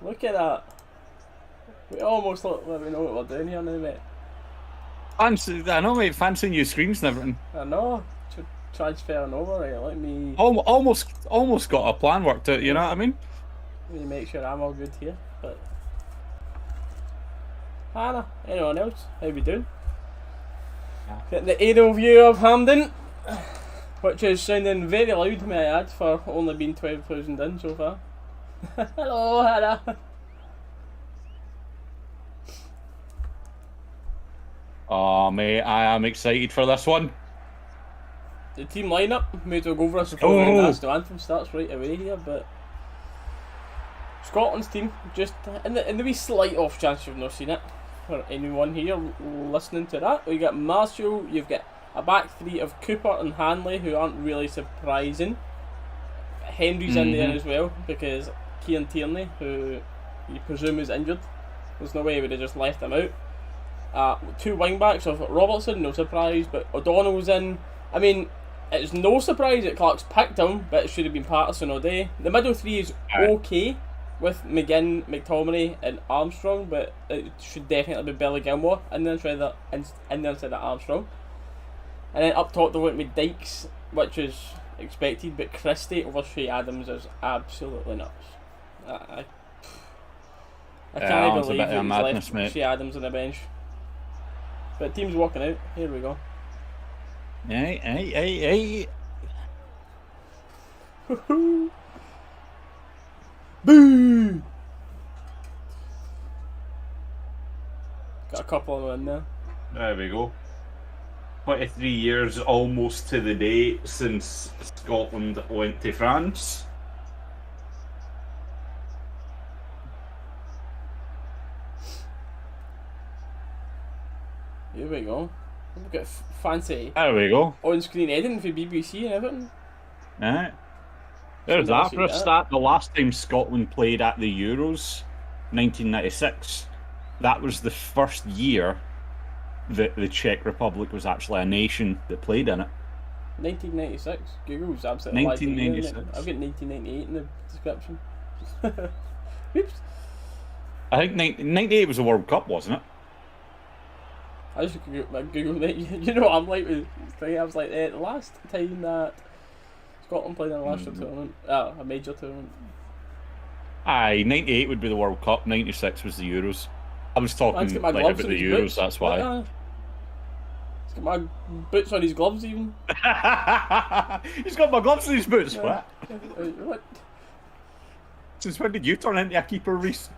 Look at that. We almost look like we know what we're doing here now, mate. Fancy, I know, mate. Fancy new screens and everything. I know. Transferring over, right? Let me Almost got a plan worked out. You know what I mean? let me make sure I'm all good here. But Hannah, anyone else? How we doing? Getting the aerial view of Hampden, which is sounding very loud, may I add, for only being 12,000 in so far. Hello, Hannah. Oh, mate, I am excited for this one. The team lineup, may as well go over a support and national anthem starts right away here, but Scotland's team, just in the wee slight off chance you've not seen it, for anyone here listening to that, we got Marshall, you've got a back three of Cooper and Hanley, who aren't really surprising. Henry's in there as well, because Kieran Tierney, who you presume is injured, there's no way we would have just left him out. Two wing backs of Robertson, no surprise, but O'Donnell's in. I mean, it's no surprise that Clark's picked him, but it should have been Patterson all day. The middle three is okay with McGinn, McTominay and Armstrong, but it should definitely be Billy Gilmore in there instead of Armstrong. And then up top they went with Dykes, which is expected, but Christie over Shea Adams is absolutely nuts. I can't believe that he's left Shea Adams on the bench. But team's walking out. Here we go. Hey. Boo! Got a couple of them in there. There we go. 23 years almost to the day since Scotland went to France. Here we go. We've got fancy There we go. on-screen editing for BBC and everything. Right. There's that for a start. The last time Scotland played at the Euros, 1996, that was the first year that the Czech Republic was actually a nation that played in it. 1996. Google's absolutely 1996. I've got 1998 in the description. Oops. I think 98 was the World Cup, wasn't it? I just Google that. You know what I'm like with thing. I was like, the last time that Scotland played in a national tournament, a major tournament. Aye, 98 would be the World Cup, 96 was the Euros. I was talking like about the Euros, boots. that's why. He's got my boots on his gloves even. He's got my gloves on his boots, Yeah. what? What? Since when did you turn into a keeper, Reese?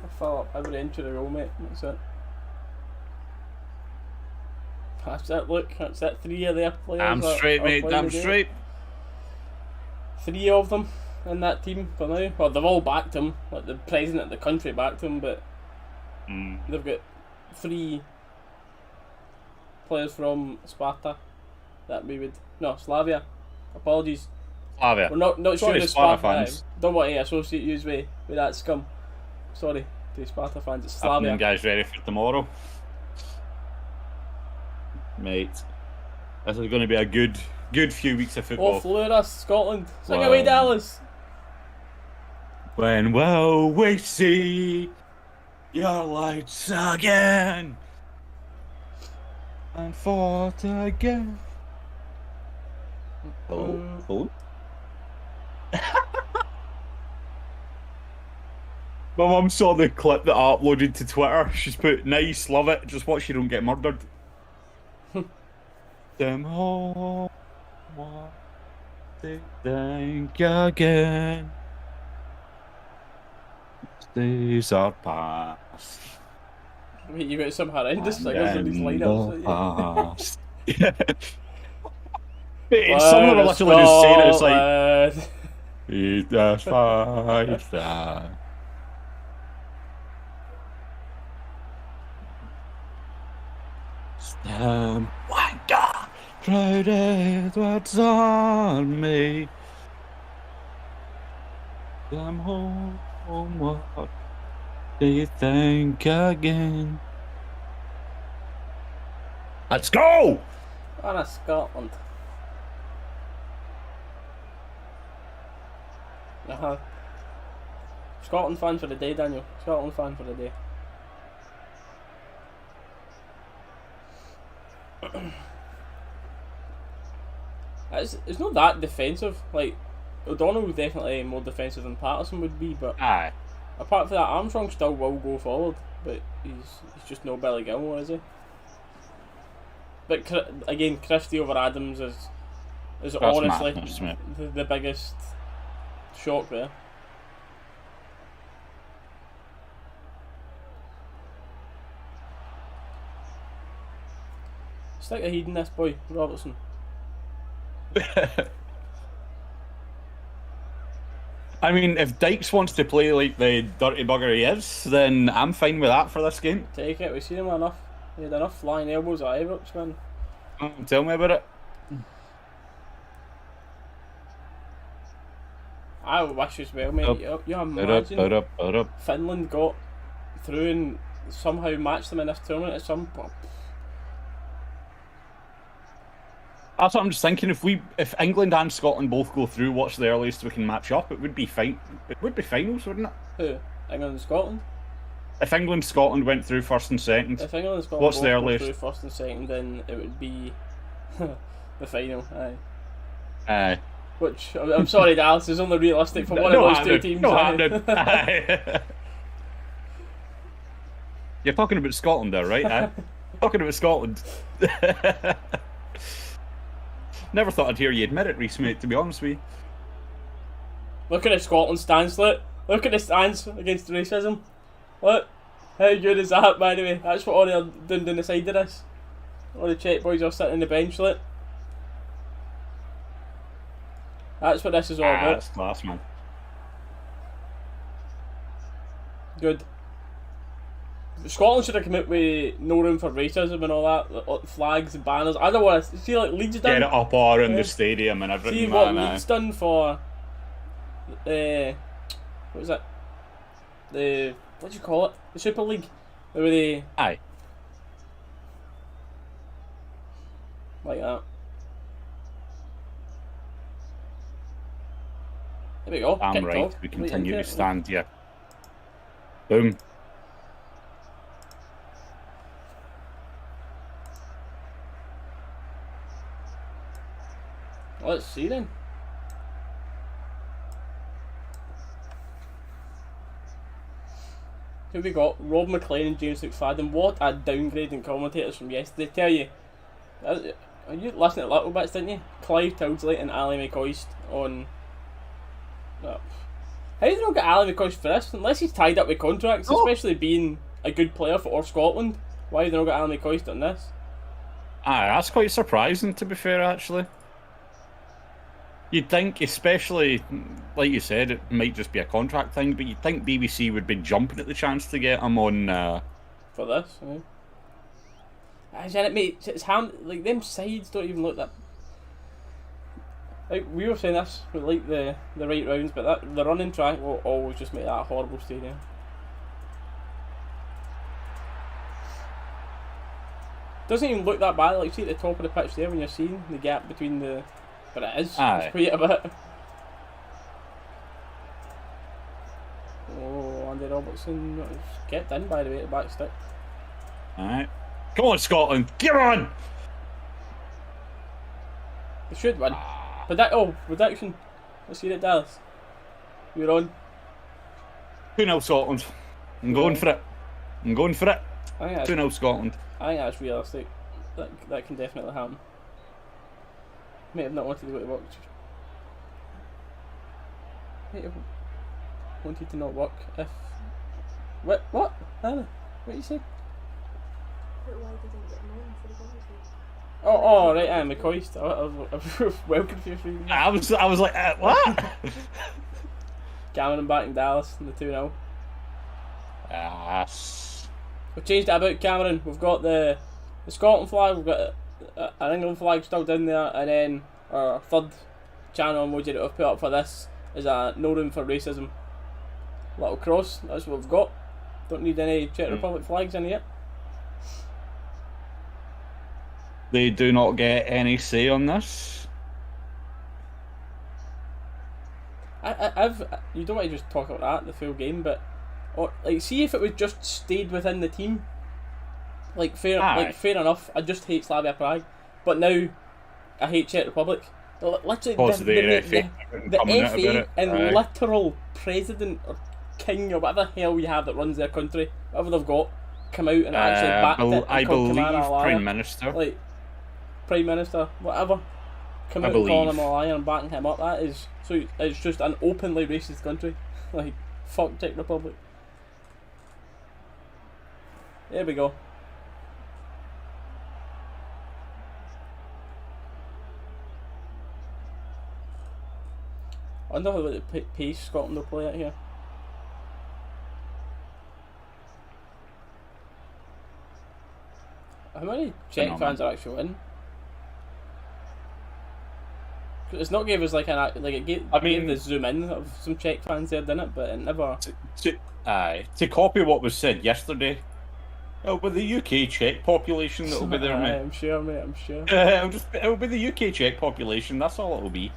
I fill up every inch of the roll, mate. That's it. That's it, look. That's it. 3 of their players. Damn straight, mate. Damn straight. 3 of them in that team for now. Well, they've all backed him. Like the president of the country backed him, but they've got 3 players from Sparta that we would. No, Slavia. Apologies. Slavia. We're not Sorry, sure the Sparta Sparta fans. Don't want to associate you with that scum. Sorry to Sparta fans. It's Slavia. You guys ready for tomorrow? Mate, this is going to be a good few weeks of football. Oh, Flora, Scotland. Sing away, Dalus. When will we see your lights again and fought again? Hello? My mum saw the clip that I uploaded to Twitter. She's put, nice, love it, just watch you don't get murdered. Them home, what they think again. Days are past. Wait, you got some horrendous figures in these lineups. Yeah. Some of them are literally just saying it, it's like, it's just like that. Stand wanker, tried Edward's army. Come home, what do you think again? Let's go! On a Scotland. Scotland fan for the day, Daniel. Scotland fan for the day. It's not that defensive. Like, O'Donnell was definitely more defensive than Patterson would be, but Aye. apart from that, Armstrong still will go forward, but he's just no Billy Gilmore, is he? But again, Christie over Adams is That's honestly madness, mate. the biggest shock there. Stick a heed in this boy, Robertson. I mean, if Dykes wants to play like the dirty bugger he is, then I'm fine with that for this game. Take it, we've seen him enough. He had enough flying elbows at Ibrox, man. Tell me about it. I wish as well, mate. You imagine Finland got through and somehow matched them in this tournament at some point. That's what I'm just thinking. If England and Scotland both go through, what's the earliest we can match up? It would be fine. It would be finals, wouldn't it? Who? England and Scotland? If England and Scotland went through first and second, If England and Scotland what's both the go earliest? through first and second, then it would be the final. Aye. Aye. Which I'm sorry, Dallas is only realistic for one No of those two happening. teams. No aye. happening. Aye. You're talking about Scotland there, right? Aye? Talking about Scotland. Never thought I'd hear you admit it, Reece, mate, to be honest with you. Look at the Scotland stance, look at the stance against racism. Look, how good is that, by the way? That's what all they're doing down the side of this. All the Czech boys are sitting on the bench, look. That's what this is all about. That's class, man. Good. Scotland should have come out with no room for racism and all that, like flags and banners. I don't want to see like Leeds done. Get it up or in Yeah. the stadium and everything, See what man. Leeds done for what was it? What do you call it? The Super League. Where they Aye. like that. There we go. I'm kicked right. off. We Right continue into to it. stand, yeah. Boom. Let's see then. Who we got? Rob McLean and James McFadden. What a downgrade in commentators from yesterday. Tell you, you listened to little bits, didn't you? Clive Tildesley and Ali McCoist on. How do they not get Ali McCoist for this? Unless he's tied up with contracts, especially being a good player for Scotland. Why have they not got Ali McCoist on this? Aye, that's quite surprising, to be fair, actually. You'd think, especially, like you said, it might just be a contract thing, but you'd think BBC would be jumping at the chance to get him on... For this, yeah. It, mate, it's like them sides don't even look that. Like we were saying this, we like the right rounds, but the running track will always just make that a horrible stadium. Doesn't even look that bad. Like see at the top of the pitch there when you're seeing the gap between the, but it is. Aye. It's quite a bit. Oh, Andy Robertson was kept in by the way at the back stick. Alright. Come on, Scotland! Get on! They should win. Prediction. Let's see it, Dallas. You're on. 2-0 Scotland. I'm going for it. I'm going for it. I think that's 2-0 Scotland. I think that's realistic. That can definitely happen. May have not wanted to go to work. May have wanted to not work if. What? Anna, what you said? But why didn't get known for the conversation? Oh, right, I'm McCoist. I was well confused. I was like, what? Cameron back in Dallas in the 2-0. Yes. We've changed it about Cameron. We've got the Scotland flag, we've got an England flag still down there, and then our third channel emoji that we've put up for this is a no room for racism. Little cross, that's what we've got. Don't need any Czech Republic flags in here. They do not get any say on this. you don't want to just talk about that the full game, but like see if it would just stayed within the team. Like fair enough. I just hate Slavia Prague, but now I hate Czech Republic. Literally, the FA and literal president or king or whatever the hell you have that runs their country, whatever they've got, come out and actually backed it. And I believe Prime Minister. Like Prime Minister, whatever. Come out and calling him a liar and backing him up. That is so. It's just an openly racist country. Like fuck Czech Republic. There we go. I wonder how the pace Scotland will play it here. How many Czech fans are actually in? It's not gave us like it gave the zoom in of some Czech fans there, didn't it? But it never. To copy what was said yesterday, it'll be the UK Czech population that'll be there, mate. I'm sure, mate. I'm sure. It'll be the UK Czech population. That's all it'll be.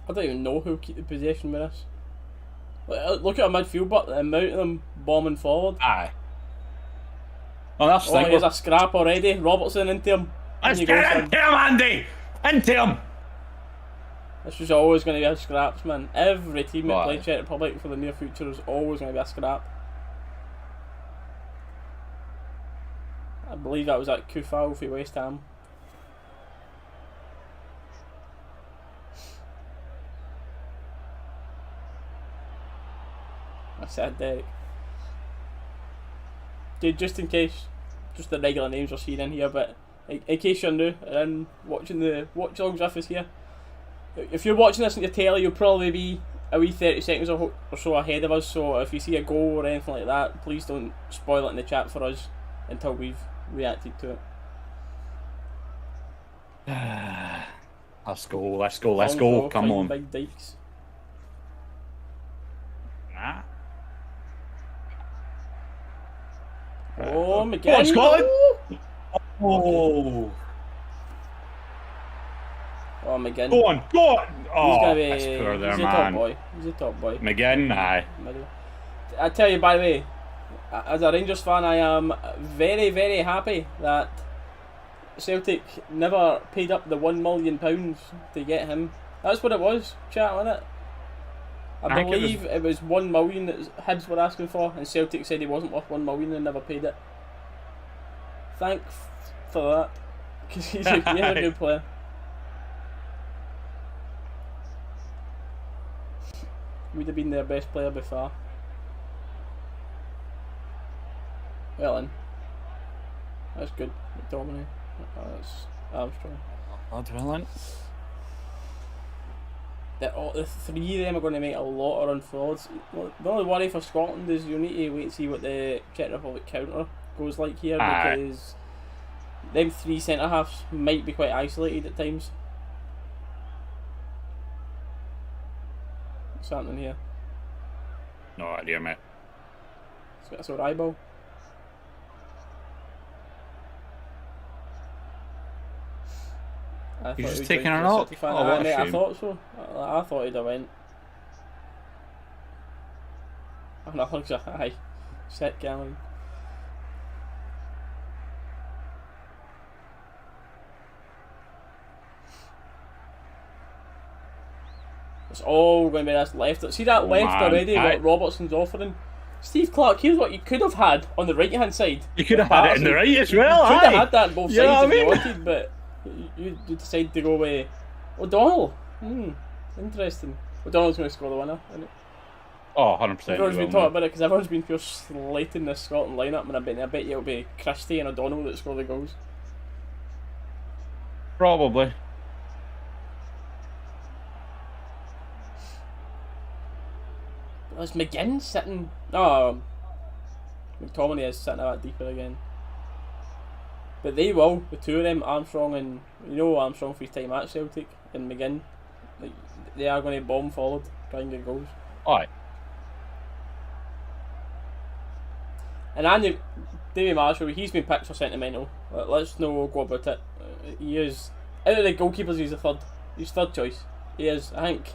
I don't even know who'll keep the possession with us. Look at our midfield, but the amount of them bombing forward. Aye. Oh, that's here's a scrap already. Robertson into him. Let's get into him, Andy! Into him! This was always going to be a scraps, man. Every team that played Czech Republic for the near future is always going to be a scrap. I believe that was at Kufal for West Ham. I said Derek. Dude, just in case, just the regular names we're seeing in here, but in case you're new and watching the watch alongs with us here, if you're watching this on your telly, you'll probably be a wee 30 seconds or so ahead of us, so if you see a goal or anything like that, please don't spoil it in the chat for us until we've reacted to it. Let's go, come on. Big dikes. Nah. Oh, McGinn. Go on, Scotland! Oh. Oh, McGinn. Go on! Oh, he's gonna be, that's poor there, he's man. a top boy. He's a top boy. McGinn, aye. I tell you, by the way, as a Rangers fan, I am very, very happy that Celtic never paid up the £1 million to get him. That's what it was, chat, wasn't it? I believe it was 1 million that Hibs were asking for, and Celtic said he wasn't worth 1 million and never paid it. Thanks for that, because he's a good player. Would have been their best player by far. Well then, that's good. McTominay. That's Armstrong. Brilliant. The three of them are going to make a lot of run forwards. The only worry for Scotland is you need to wait and see what the Czech Republic counter goes like here, because them three centre halves might be quite isolated at times. What's happening here? No idea, mate. That's a eyeball. He's just taking her up. Oh, what a shame. I thought so. I thought he'd have went. Oh, nothing's a high. Set Gallon. It's all going to be this left. See that left already? What Robertson's offering? Steve Clark, here's what you could have had on the right hand side. You could have had it in the right as well. You could have had that on both sides if you wanted, but you decided to go with O'Donnell. Interesting. O'Donnell's going to score the winner, isn't it? Oh, 100%. Everyone's been talking about it because everyone's been pure slating this Scotland lineup, and I bet you it'll be Christie and O'Donnell that score the goals. Probably. Is McGinn sitting? Oh, McTominay is sitting a bit deeper again. But they will, the two of them, Armstrong and Armstrong for his time at Celtic and McGinn, like they are going to bomb forward, try and get goals. Aye. And Andy, Davy Marshall, he's been picked for sentimental. Let's no go about it. He is, out of the goalkeepers, he's the third. He's third choice. He is. I think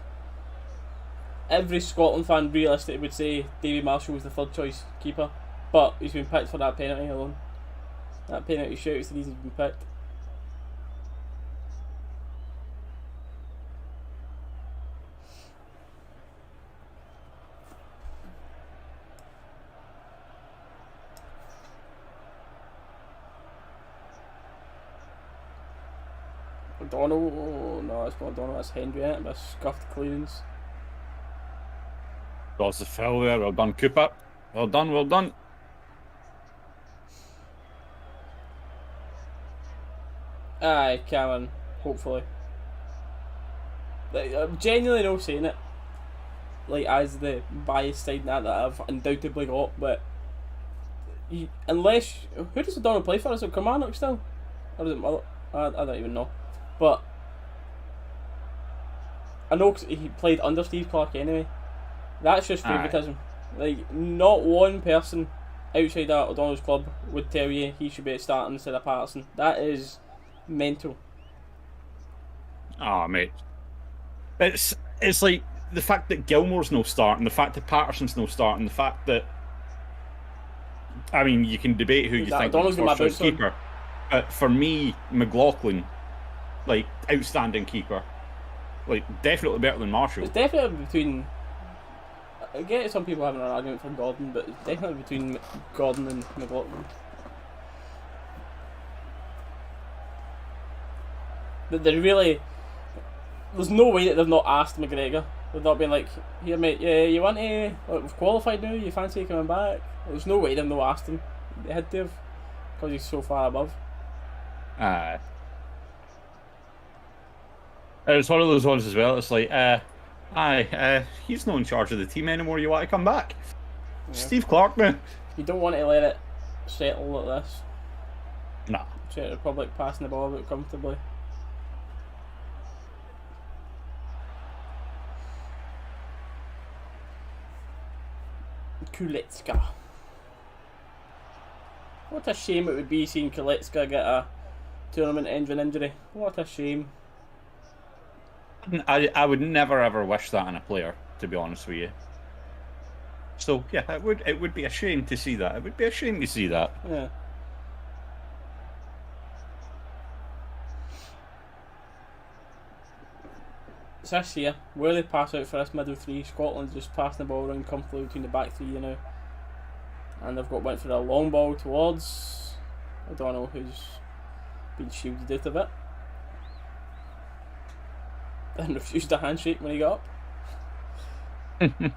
every Scotland fan realistically would say Davy Marshall was the third choice keeper, but he's been picked for that penalty alone. That penalty shout is the reason he's been picked. O'Donnell, oh, no, it's not O'Donnell, that's Hendry, isn't it? But a scuffed clearance. That's the foul there. Well done, Cooper. Well done, well done. Aye, Cameron, hopefully. Like, I'm genuinely not saying it, like, as the biased side that I've undoubtedly got, but unless, who does O'Donnell play for? Is it Kilmarnock still? Or is it Mother? I don't even know. But I know he played under Steve Clarke anyway. That's just favouritism. Like, not one person outside that O'Donnell's club would tell you he should be starting instead of Patterson. That is mental. Oh, mate. It's like the fact that Gilmore's no starting, the fact that Patterson's no starting, the fact that, I mean, you can debate who you think is the first choice keeper. But for me, McLaughlin, like, outstanding keeper. Like, definitely better than Marshall. It's definitely between, I get some people having an argument for Gordon, but it's definitely between Gordon and McLaughlin. But they're really, there's no way that they've not asked McGregor. They've not been like, here mate, yeah, you want to, like, we've qualified now, you fancy coming back? There's no way they've not asked him. They had to have, because he's so far above. It's one of those ones as well. It's like, he's not in charge of the team anymore. You want to come back? Yeah. Steve Clarke now. You don't want to let it settle like this. Nah. Czech Republic passing the ball about comfortably. Kulecka. What a shame it would be seeing Kulecka get a tournament-ending injury. What a shame. I would never ever wish that on a player, to be honest with you. So yeah, it would be a shame to see that. It would be a shame to see that. Yeah. It's this year. Where they pass out for this middle three, Scotland's just passing the ball around comfortably between the back three, you know. And they've went for a long ball towards, I don't know who's been shielded out of it. And refused a handshake when he got up. A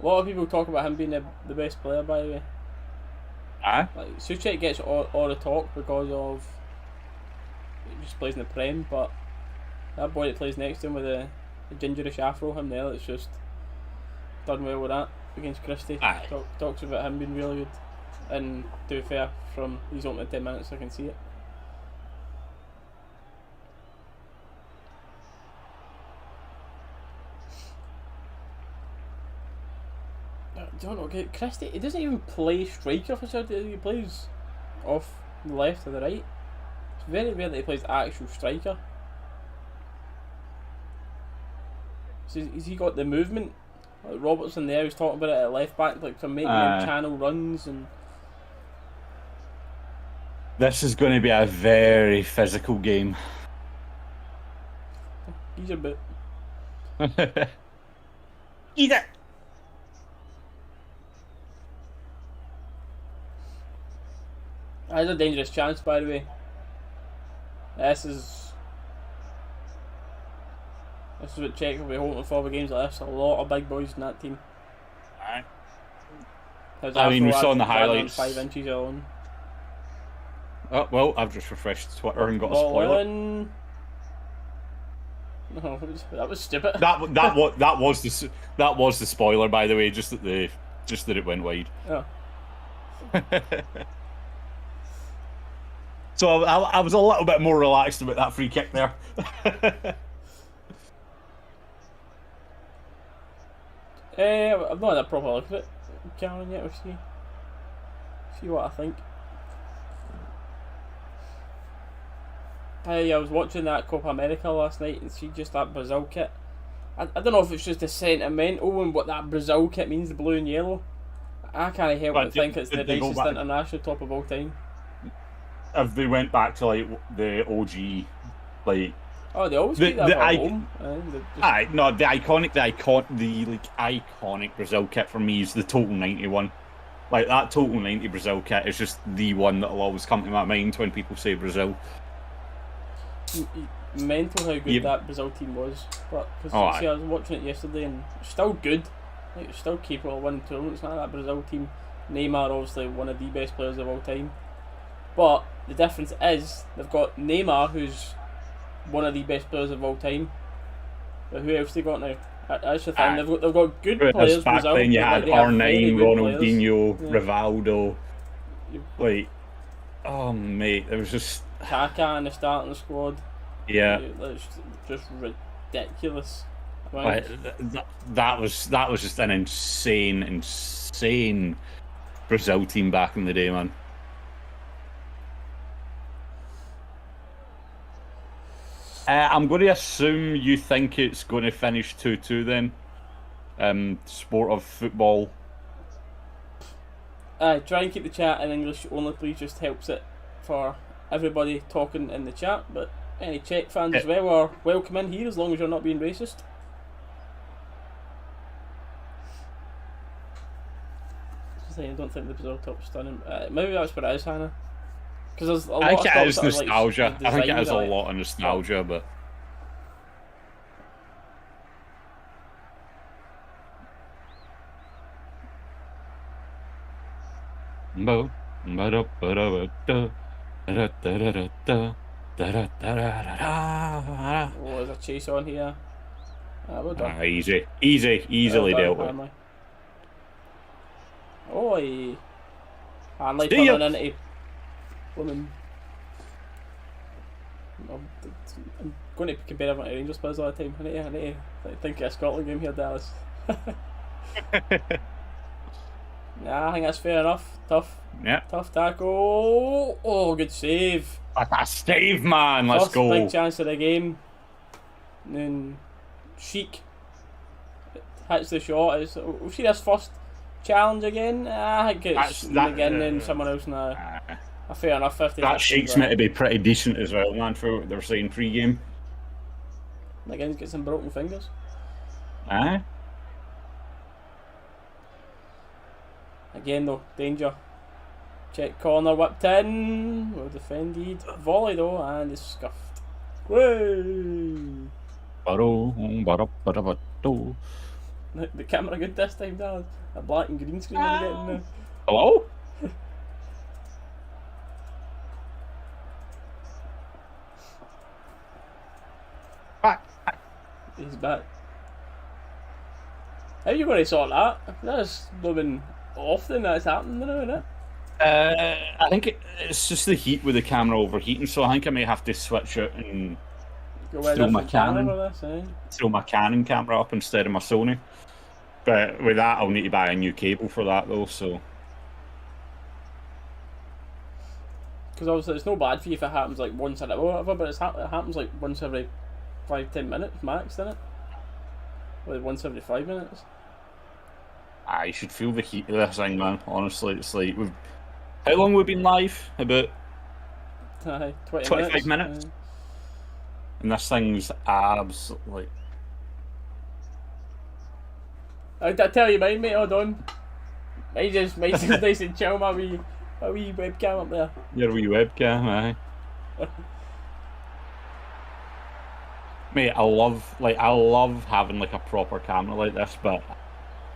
lot of people talk about him being the best player, by the way. Like, Souček gets all the talk because of he just plays in the Prem, but that boy that plays next to him with the gingerish afro, him there, that's just done well with that against Christie. Talks about him being really good. And to be fair, from these opening 10 minutes I can see it. I don't know, Christie, he doesn't even play striker for Saturday, he plays off the left or the right. It's very rare that he plays actual striker. So has he got the movement? Like Robertson there was talking about it at left back, like for making him channel runs and. This is going to be a very physical game. He's a bit. Eat it! That's a dangerous chance, by the way. This is what Czech will be hoping for with games like this. A lot of big boys in that team. Aye. I mean, we saw in the highlights. 5 inches alone. Oh, well, I've just refreshed Twitter and got a spoiler. No, that was stupid. That was the spoiler, by the way. Just that it went wide. Oh. So I was a little bit more relaxed about that free kick there. I've not had a proper look at it, Cameron, yet. We'll see what I think. I was watching that Copa America last night and see just that Brazil kit. I don't know if it's just the sentimental and what that Brazil kit means, the blue and yellow. I can't help but think it's the nicest international top of all time. If they went back to like the OG, like oh, they always keep that for home. No, the iconic Brazil kit for me is the Total 91. Like that Total 90 Brazil kit is just the one that'll always come to my mind when people say Brazil. Mental how good that Brazil team was, but I was watching it yesterday and it's still good. Like, it's still capable of winning tournaments. Not that Brazil team. Neymar obviously one of the best players of all time, but the difference is they've got Neymar, who's one of the best players of all time. But who else they got now? That's the thing. They've got good players. Back Brazil, then you had R9, Ronaldinho, yeah. Rivaldo. Like, oh mate, there was just Kaká in the starting squad. Yeah, it's just ridiculous. Like, that was just an insane Brazil team back in the day, man. I'm going to assume you think it's going to finish 2-2 then. Sport of football. Try and keep the chat in English only, please. Just helps it for everybody talking in the chat. But any Czech fans as well are welcome in here as long as you're not being racist. I don't think the Brazil top's stunning. Maybe that's what it is, Hannah. Because there's a lot I think of it is nostalgia. nostalgia. I think it is a lot of nostalgia, but. Oh, there's a chase on here. Well done. Easily dealt with. Oi! Hanley turning into woman. I'm going to compare everyone to Rangers players all the time. I need to think of a Scotland game here, Dallas. Nah, I think that's fair enough. Tough tackle. Oh, good save. A save, man. Let's First go. Big chance of the game. And then Sheik hits the shot. We'll see this first challenge again. I think it's McGinn and someone else now. Fair enough. 50. That Sheik's meant to be pretty decent as well, man. For what they're saying pre-game. McGinn's got some broken fingers. Aye. Again though, danger. Check corner, whipped in. Well defended. Volley though, and it's scuffed. Way. The camera good this time, Dallas. A black and green screen I'm getting now. Hello? Back. He's back. How are you going to sort that? That's blooming often that's happening now, isn't it? I think it's just the heat with the camera overheating, so I think I may have to switch it and throw my Canon camera up instead of my Sony. But with that, I'll need to buy a new cable for that though. So because obviously it's no bad for you if it happens like once in a while, whatever, but it happens like once every 5-10 minutes max, doesn't it? Like once every 5 minutes. You should feel the heat of this thing, man. Honestly, it's like how long we've been live? About 25 minutes. And this thing's absolutely. I tell you mine, mate, hold on. Mine's just nice and chill, my wee webcam up there. Your wee webcam, aye. Mate, I love having like a proper camera like this, but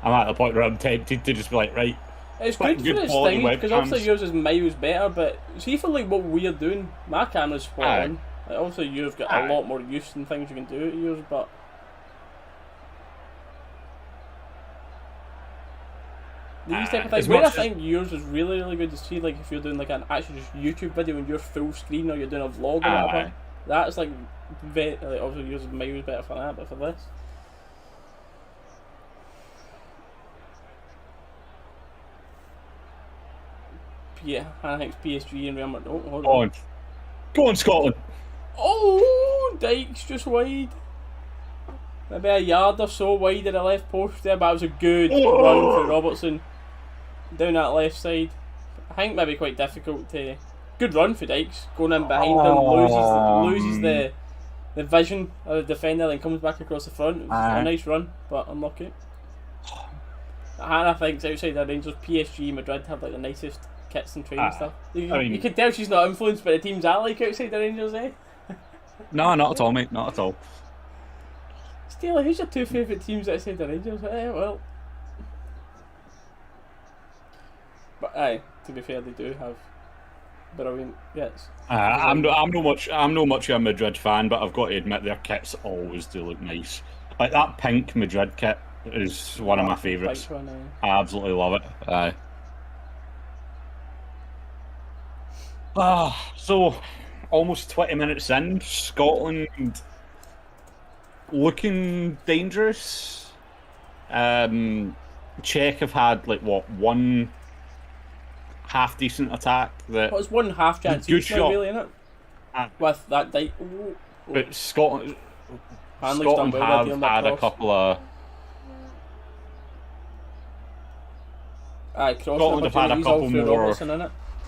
I'm at the point where I'm tempted to just be like, right. It's good for its thing, because obviously yours is miles better, but see for like what we're doing, my camera's spot on. Like, obviously you've got a lot more use and things you can do at yours, but these type of things. Where I think yours is really, really good to see, like if you're doing like an actual just YouTube video and you're full screen or you're doing a vlog or whatever, that's like, obviously yours is miles better for that, but for this. Hannah thinks PSG and Real Madrid. Oh, hold Go on. Go on, Scotland. Oh, Dykes just wide. Maybe a yard or so wide of the left post there, but it was a good run for Robertson down that left side. I think maybe quite difficult to. Good run for Dykes, going in behind him, loses the vision of the defender, then comes back across the front. It was a nice run, but unlucky. Hannah thinks outside the Rangers, PSG, Madrid have like the nicest kits and training stuff. You can tell she's not influenced by the teams I like outside the Rangers, eh? No, not at all, mate. Not at all. Steely, who's your two favourite teams outside the Rangers? Well. But aye, to be fair, they do have brilliant kits. I'm no much of a Madrid fan, but I've got to admit their kits always do look nice. Like that pink Madrid kit is one of my favourites. I absolutely love it. Aye. So almost 20 minutes in, Scotland looking dangerous. Czech have had like one half decent attack. That was one half chance. Good shot, really, innit? With that Dyke. But Scotland have had a couple of. Scotland have had a couple more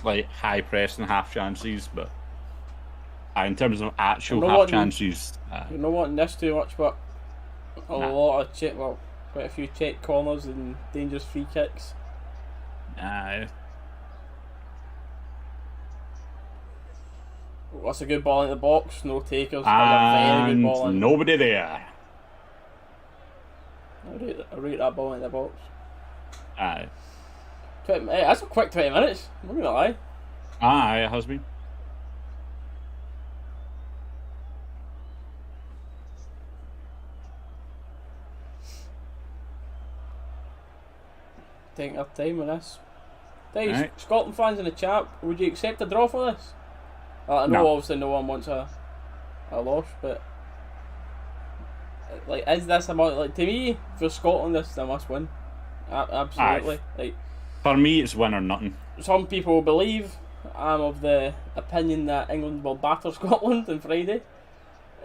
like high press and half chances, but in terms of actual half chances, you're not wanting this too much, but lot of quite a few Czech corners and dangerous free kicks. That's a good ball in the box, no takers, and a very good ball in. Nobody there. I rate that ball in the box. Aye. That's a quick 20 minutes, I'm not gonna lie. Aye, it has been. Taking our time on this. Right. Scotland fans in the chat, would you accept a draw for this? I know obviously no one wants a loss, but like, is this a like, to me, for Scotland this is a must win. Absolutely. Like, for me it's win or nothing. Some people believe I'm of the opinion that England will batter Scotland on Friday.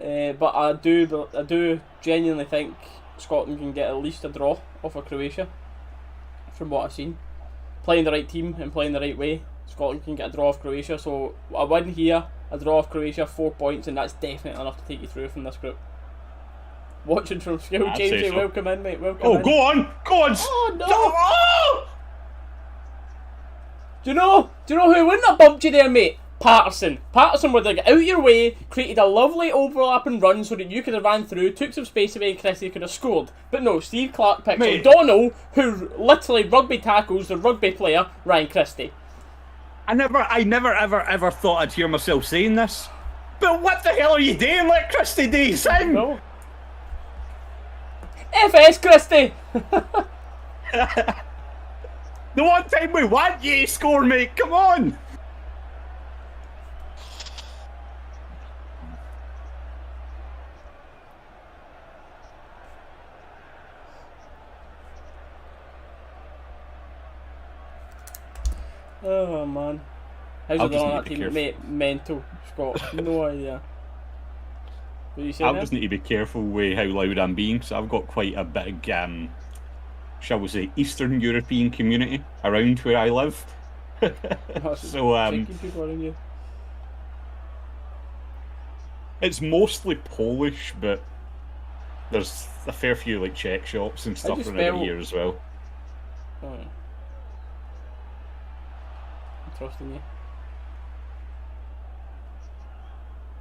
But I do genuinely think Scotland can get at least a draw off of Croatia. From what I've seen, playing the right team and playing the right way, Scotland can get a draw off Croatia. So a win here, a draw off Croatia, 4 points, and that's definitely enough to take you through from this group. Watching from skill, James, so. Welcome in, mate. Welcome in. Go on! Oh no! Oh! Do you know who wouldn't have bumped you there, mate? Patterson would have got out your way, created a lovely overlapping run so that you could have ran through, took some space away and Christie could have scored. But no, Steve Clark picked O'Donnell, who literally rugby tackles the rugby player, Ryan Christie. I never ever thought I'd hear myself saying this. But what the hell are you doing? Let Christie do his thing! No. FS Christie! The one time we want you to score, mate, come on! Oh man. How's it going on that team? Mate, mental. Scott, no idea. What are you saying? I just need to be careful with how loud I'm being, because I've got quite a big, shall we say, Eastern European community around where I live. So, people around you. It's mostly Polish, but there's a fair few like Czech shops and stuff around here as well. Oh. I'm trusting you.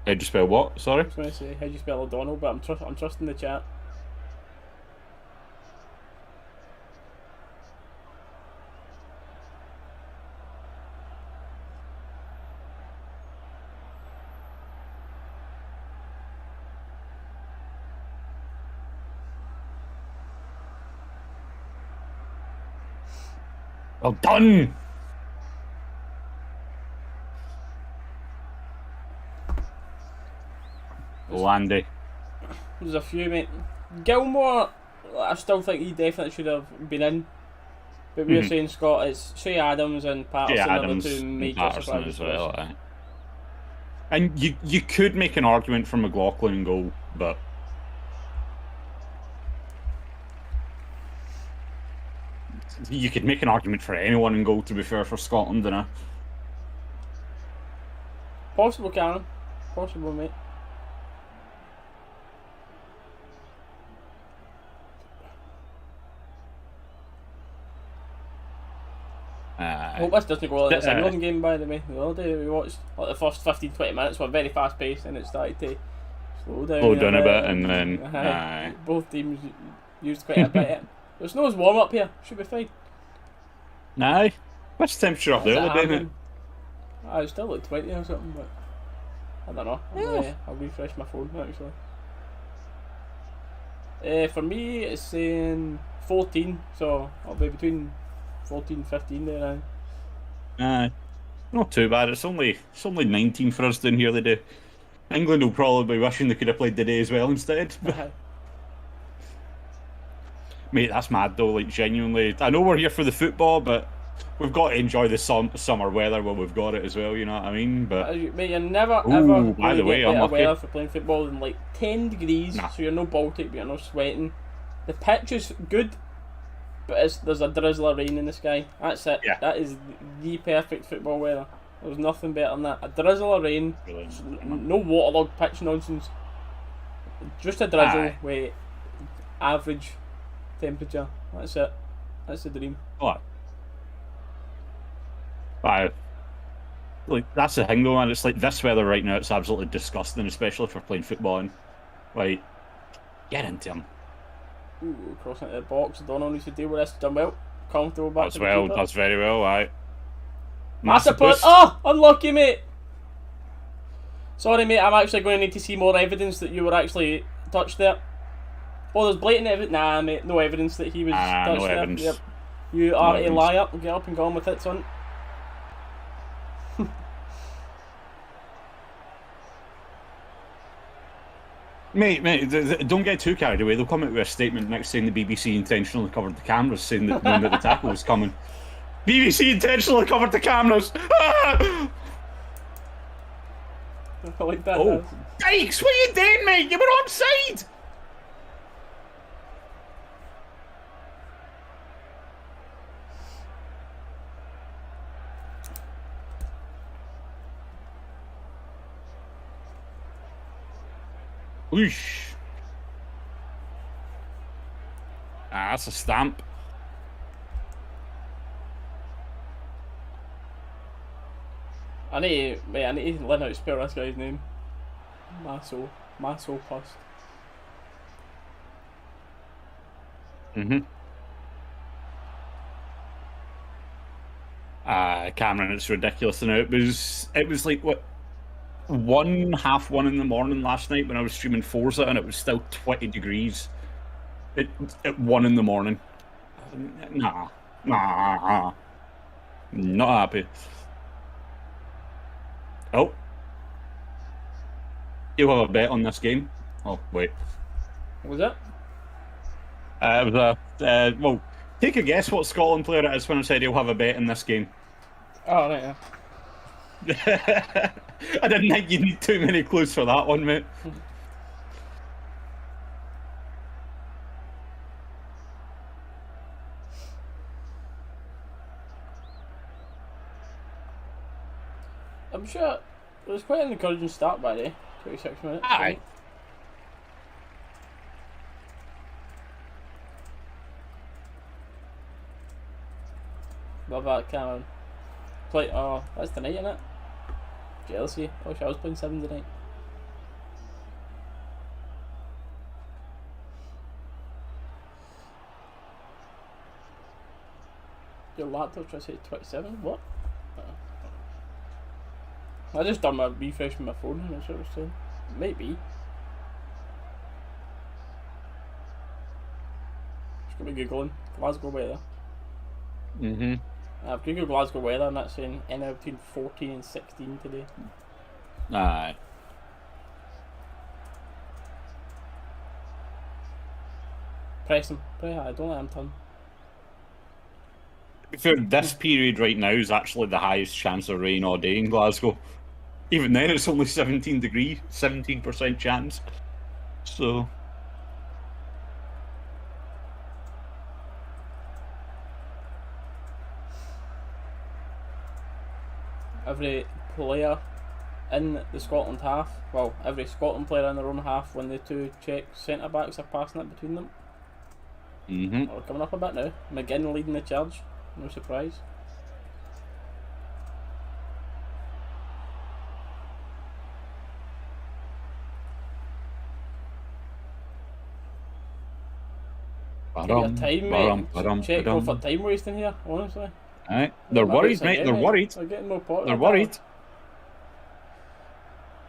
How'd you spell what? Sorry? I was going to say, how'd you spell O'Donnell, but I'm trusting the chat. Well done! Landy. There's a few, mate. Gilmore, I still think he definitely should have been in. But we were saying, Scott, it's Shea Adams and Patterson are the Adams two and major Patterson surprises as for well. us. Aye. And you could make an argument for McLaughlin in goal, but you could make an argument for anyone in goal, to be fair, for Scotland, you know. Possible, Karen. Possible, mate. I hope this doesn't go like this England game, by the way. The other day we watched like the first 15-20 minutes were very fast paced and it started to slow down a bit and then aye. Both teams used quite a bit. There's no warm up here, should be fine. Aye. What's the temperature up there today, mate? It's still like 20 or something, but I don't know. I'll refresh my phone actually. For me, it's saying 14, so I'll be between 14 and 15 there. Aye. Not too bad. It's only 19 for us down here today. England will probably be wishing they could have played today as well instead. Mate, that's mad though, like genuinely. I know we're here for the football, but we've got to enjoy the summer weather while we've got it as well, you know what I mean? But mate, you're never ever by the way, get better unlucky. weather for playing football than like 10 degrees, so you're no Baltic, but you're no sweating. The pitch is good, but there's a drizzle of rain in the sky. That's it. Yeah. That is the perfect football weather. There's nothing better than that. A drizzle of rain, no waterlogged pitch nonsense. Just a drizzle with average temperature. That's it. That's the dream. What? Like, that's the thing though, man. It's like this weather right now, it's absolutely disgusting, especially if we're playing football. And, like, get into him. Ooh, crossing into the box. Donald needs to deal with this. Done well. Comfortable back That's to the well, keeper. that's very well, aye. Massive punt. Oh, unlucky, mate. Sorry, mate. I'm actually going to need to see more evidence that you were actually touched there. Oh, there's blatant evidence. Nah, mate. No evidence that he was touched no there. evidence. Yep. You are evidence. a liar. Get up and go on with it, son. Mate, don't get too carried away. They'll come out with a statement next saying the BBC intentionally covered the cameras, saying that knowing that the tackle was coming. BBC intentionally covered the cameras. I like that. Oh, Dykes, what are you doing, mate? You were onside. Whoosh. That's a stamp. I need to learn how to spell this guy's name. Maso Pust. Cameron, it's ridiculous. And it was like what, 1:30 in the morning last night when I was streaming Forza, and it was still 20 degrees at 1 in the morning. Nah, not happy. Oh, you have a bet on this game? Oh wait, What was that? it was a well. Take a guess what Scotland player it is when I said he'll have a bet in this game. Oh, right, yeah. I didn't think you'd need too many clues for that one, mate. I'm sure it was quite an encouraging start by the 26 minutes. Aye. Love that, Cameron. Play. Oh, that's tonight, isn't it? Jealousy. I wish I was playing 7 tonight. Your laptop trying to say 27? What? I just done my refresh with my phone and that's what I was saying. Maybe. Just gonna be googling Glasgow weather. I've googled Glasgow weather and that's saying anywhere between 14 and 16 today. Aye. Press him. Play hard. Don't let him turn. For this period right now is actually the highest chance of rain all day in Glasgow. Even then, it's only 17 degrees, 17% chance. So. Every player in the Scotland half, well, every Scotland player in their own half when the two Czech centre backs are passing it between them. We're coming up a bit now. McGinn leading the charge, no surprise. Give you a time, mate. Czech go for time wasting here, honestly. Aye. They're worried, mate. They're worried. They're getting more popular. They're worried.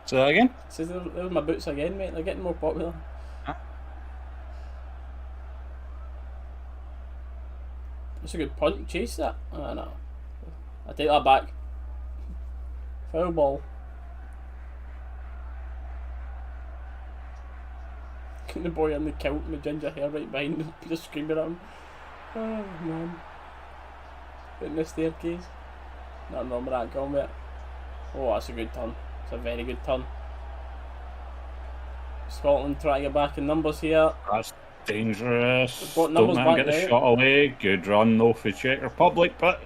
Say that again? Says there's my boots again, mate. They're getting more popular. Huh? That's a good punt. Chase that. Oh, no. I take that back. Foul ball. The boy in the kilt and the ginger hair right behind him, just screaming at him. Oh man. In the staircase. Nothing wrong with that goal, mate. Oh, that's a good turn. It's a very good turn. Scotland trying to get back in numbers here. That's dangerous. We've got Don't numbers let him back get the now. shot away. Good run though for Czech Republic, but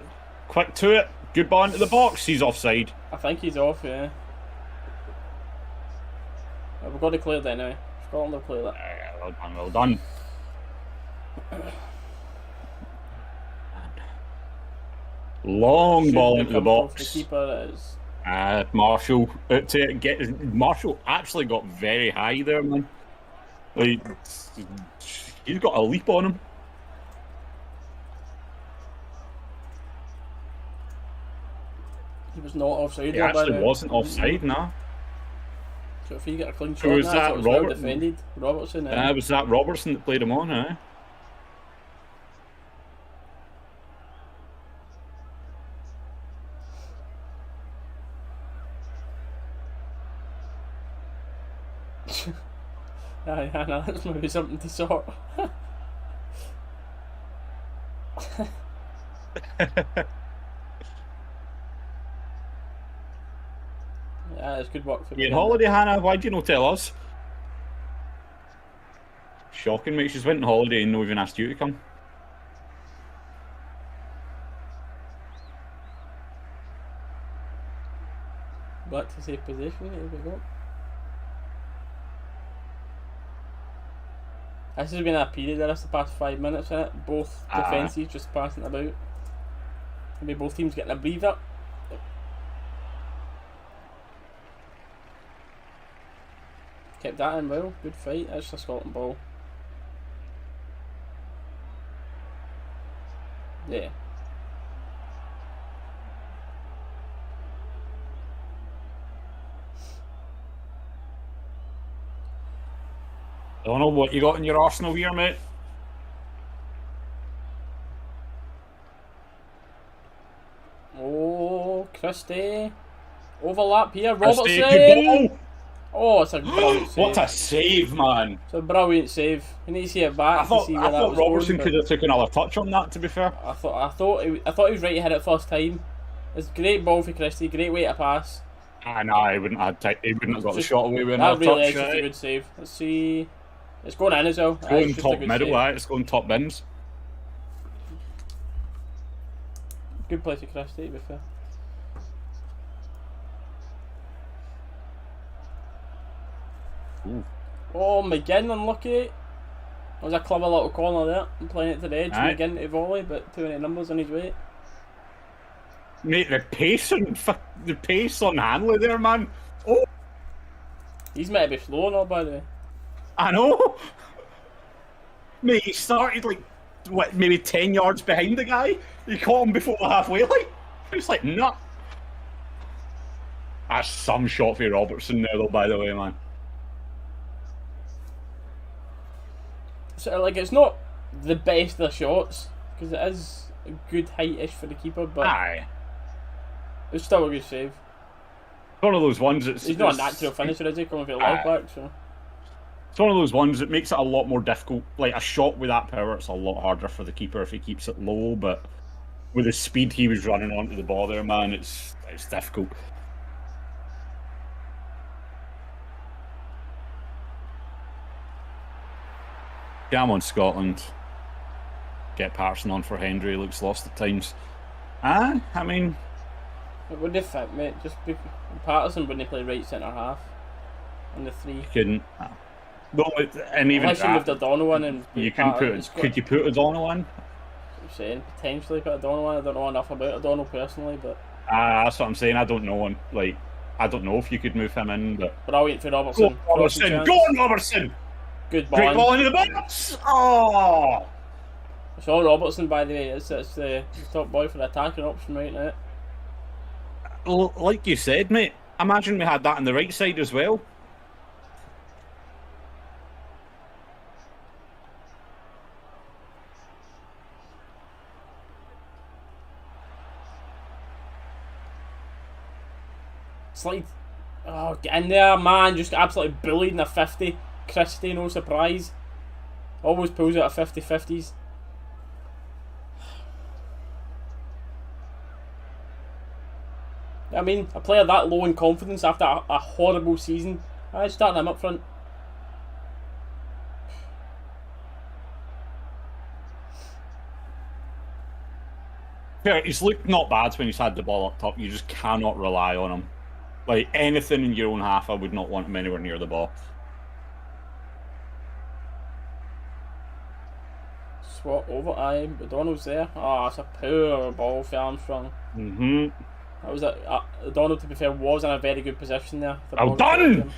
quick to it. Good ball into the box. He's offside. I think he's off, yeah. We've got to clear that now. Scotland have cleared that. Well done, well done. Long ball into the box. The keeper is. Marshall to get. Marshall actually got very high there, man. Like he's got a leap on him. He was not offside. He actually wasn't offside, nah. So if he get a clean shot, So was now, that it was well Robertson? defended. Robertson. Was that Robertson that played him on, eh? Aye, no, that's maybe something to sort. Yeah, it's good work for me. You on holiday, Hannah? Why'd you not tell us? Shocking, mate. She's went on holiday and no even asked you to come. Back to safe position, here we go. This has been a period there, the past 5 minutes in it. Both defences just passing about. Maybe both teams getting a breather. Kept that in well, good fight. That's a Scotland ball. Yeah. I don't know what you got in your arsenal here, mate. Oh, Christie. Overlap here, Christie, Robertson. good ball. Oh, it's a brilliant save. What a save, man! It's a brilliant save. You need to see it back I thought, to see I where that thought was Robertson going, could have took another touch on that, to be fair. I thought he was right to hit it first time. It's a great ball for Christie, great way to pass. No, he wouldn't have he wouldn't have got the Just- shot away with That another really touch. is just a Right? good save. Let's see. It's going in as well. It's going just a top good middle, save. right? It's going top bins. Good play for Christie, to be fair. Ooh. Oh, McGinn unlucky. That was a clever little corner there. I'm playing it to the edge. Aye. McGinn to volley, but too many numbers on his way. Mate, the pace on Hanley there, man. Oh, He's meant to be slow now, by the way. I know. Mate, he started like what, maybe 10 yards behind the guy. He caught him before the halfway line. It's like, nah. That's some shot for Robertson there, though. By the way, man. So, like, it's not the best of the shots, because it is a good height-ish for the keeper, but Aye. it's still a good save. One of those ones that's... He's not a natural finisher, is he? Coming for the leg back, so... It's one of those ones that makes it a lot more difficult. Like, a shot with that power, it's a lot harder for the keeper if he keeps it low, but with the speed he was running onto the ball there, man, it's difficult. Come on, Scotland. Get Patterson on for Hendry. Looks lost at times. I mean, It wouldn't fit, mate. Just be Patterson wouldn't play right centre half on the 3. couldn't. No, and even Unless you moved O'Donnell in and you couldn't put. Could you put O'Donnell in? I'm saying potentially put O'Donnell in. I don't know enough about O'Donnell personally, but That's what I'm saying. I don't know. Like, I don't know if you could move him in, but I'll wait for Robertson. go on, Robertson! Good Great ball. ball into the box! Oh! Sean Robertson, by the way, it's the top boy for the attacking option right now. Like you said, mate. Imagine we had that on the right side as well. Slide. Oh, get in there, man. Just absolutely bullied in a 50. Christie, no surprise. Always pulls out of 50-50s. I mean, a player that low in confidence after a horrible season, I'm starting him up front. Yeah, he's looked not bad when he's had the ball up top. You just cannot rely on him. Like, anything in your own half, I would not want him anywhere near the ball. Swat over, aye, O'Donnell's there. Oh, it's a poor ball for Armstrong. That was O'Donnell, to be fair, was in a very good position there. Well done!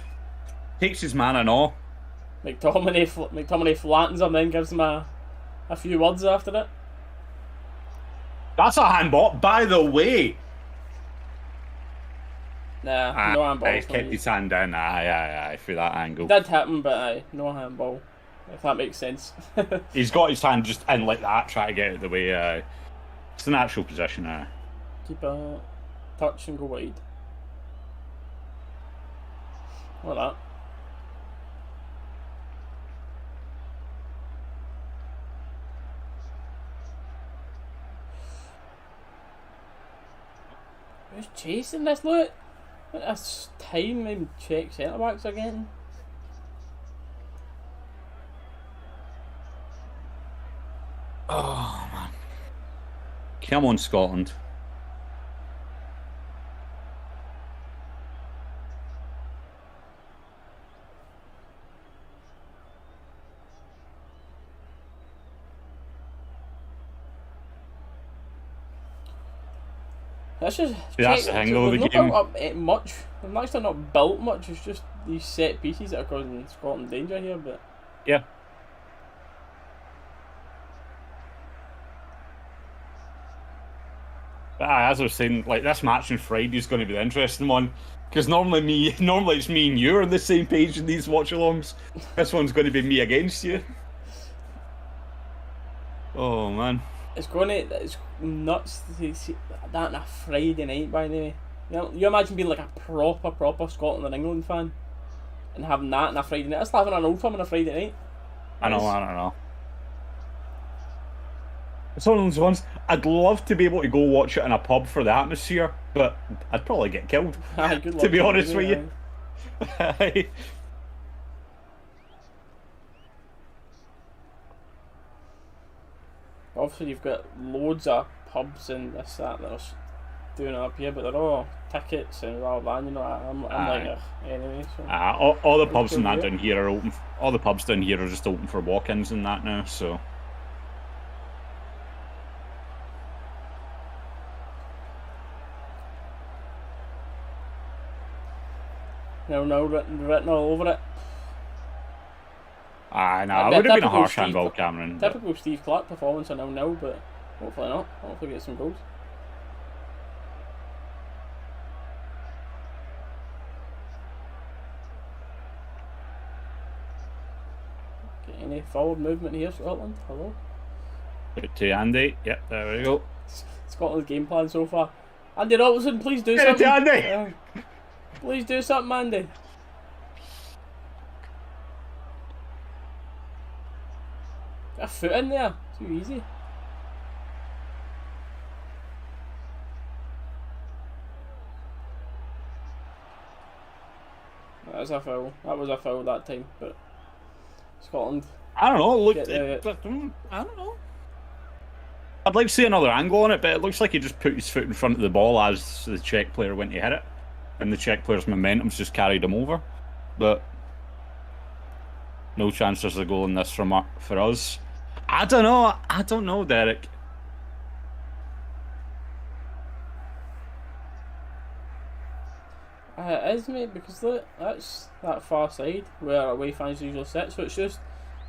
Takes his man and all. McTominay flattens him, then gives him a few words after it. That's a handball, by the way. Nah, no handball. He kept his hand down. Aye, through that angle. Did hit him, but aye, no handball. If that makes sense. He's got his hand just in like that, trying to get out of the way. It's the natural position. Keep a touch and go wide. Like that. Who's chasing this? Look! What a time them Czech centre backs are getting. Oh, man. Come on, Scotland. That's just That's the angle of the they've game. not built up much. They've actually not built much. It's just these set pieces that are causing Scotland danger here. But Yeah. But as I was saying, like, this match on Friday is going to be the interesting one, because normally it's me and you are on the same page in these watch-alongs. This one's going to be me against you. Oh man, it's nuts to see that on a Friday night. By the way, you imagine being like a proper Scotland and England fan and having that on a Friday night. That's having an Old Firm on a Friday night. I don't know. It's one of those ones. I'd love to be able to go watch it in a pub for the atmosphere, but I'd probably get killed. Aye, good luck To be to honest you, with you. aye. Obviously, you've got loads of pubs and this that are doing it up here, but they're all tickets and blah blah. You know, I'm like anyway. So all the pubs and that down here are open. All the pubs down here are just open for walk-ins and that now. So. No, written all over it. No, it would have been a harsh handball, Cameron. But... Typical Steve Clark performance, I know, but hopefully not. Hopefully get some goals. Okay, any forward movement here, Scotland? Hello? Put to Andy. Yep, there we go. Scotland's game plan so far. Andy Robertson, please do Get it something. to Andy! Please do something, Andy. Get a foot in there. Too easy. That was a foul. That was a foul that time, but Scotland. I don't know. It looked, Get the- I don't know. I'd like to see another angle on it, but it looks like he just put his foot in front of the ball as the Czech player went to hit it, and the Czech player's momentum's just carried him over. But no chance there's a goal in this for us. I don't know. I don't know, Derek. It is, mate, because look, that's that far side where away fans usually sit, so it's just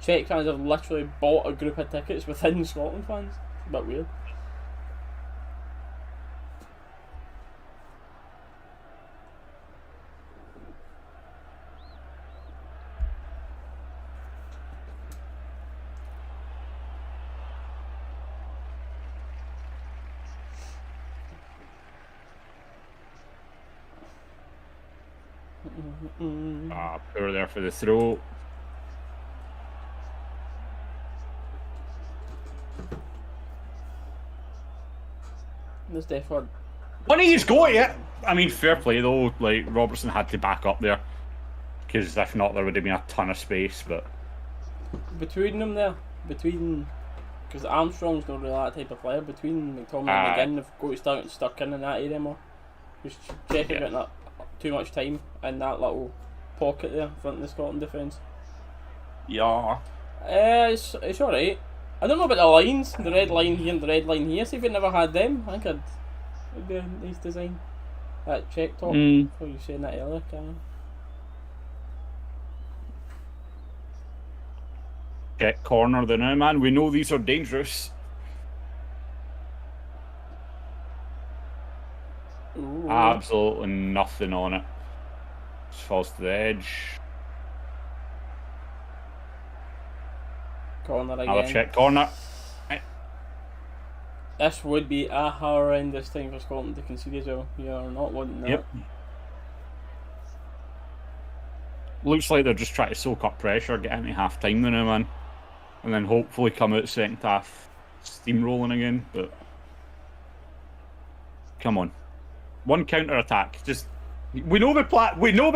Czech fans have literally bought a group of tickets within Scotland fans. It's a bit weird. Poor there for the throw. There's definitely When he's got it, I mean, fair play though. Like Robertson had to back up there, because if not, there would have been a ton of space. But between them there, because Armstrong's not really that type of player. Between McTominay and McGinn, they've got stuck in that area more. Because Czech are getting that too much time in that little pocket there in front of the Scotland defence. yeah, It's alright. I don't know about the lines, the red line here and the red line here. See if we never had them, I think it'd be a nice design. That Czech top, before you were saying that earlier, Cameron. Czech corner there now, man. We know these are dangerous. Ooh. Absolutely nothing on it. Just falls to the edge. Corner again. Another Czech corner. This would be a horrendous time for Scotland to concede as well. You're not wanting that. Yep. Looks like they're just trying to soak up pressure, get into half time now, man. And then hopefully come out second half steamrolling again, but come on. One counter attack. Just we know the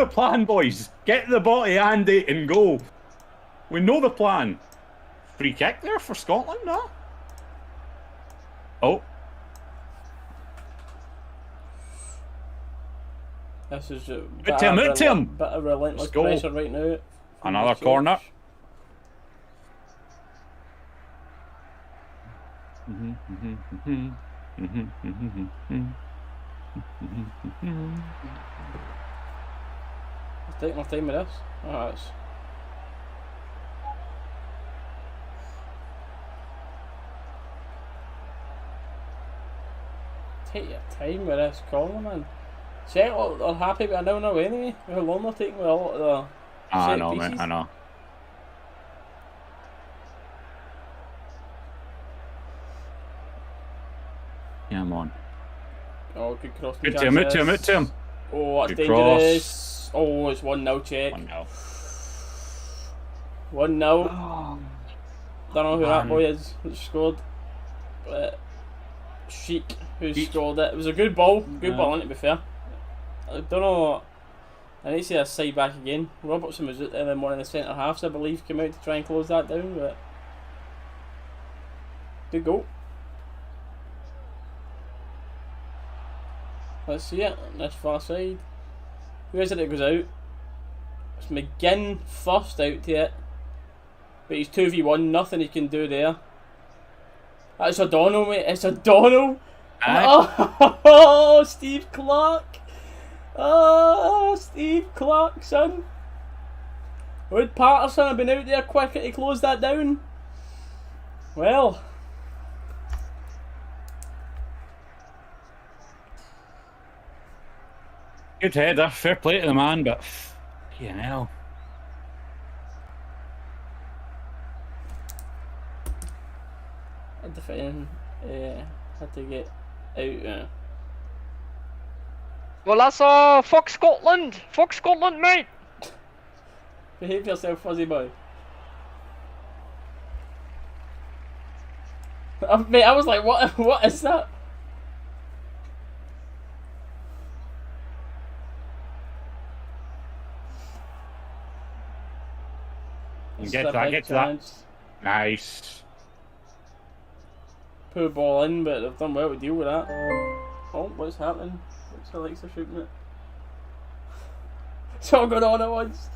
plan, boys. Get the body Andy and go. We know the plan. Free kick there for Scotland, no? Oh. This is a Hit him. bit of relentless Let's go. pressure right now. Another corner. Let's take my time with this. Oh, it's... Take your time with this corner, man. Czech are happy with a 0-0 anyway. How long they're taking with a lot of the I set know, pieces. mate. I know. Come on. Oh, good cross. Hit him. Oh, that's Good dangerous. Oh, it's 1-0 Czech. 1-0. 1-0. Oh, Don't know who that man. boy is that scored. But Sheik who scored it. It was a good ball. Good ball, to be fair. I don't know. I need to see a side back again. Robertson was out there in one of the centre halves, I believe, came out to try and close that down, but good goal. Let's see it on this far side. Who is it that goes out? It's McGinn first out to it. But he's 2v1, nothing he can do there. That's O'Donnell, mate. It's O'Donnell. Oh, Steve Clark. Oh, Steve Clark, son. Would Patterson have been out there quicker to close that down? Well. Good header. Fair play to the man, but fucking hell. Defending had to get out. Well, that's fuck Scotland, mate. Behave yourself, fuzzy boy. Mate, I was like, what is that? It's Get a to that, big get to that. chance. Nice. Poor ball in, but they've done well to deal with that. Oh, what's happening? Looks like Alexa shooting it. It's all going on at once.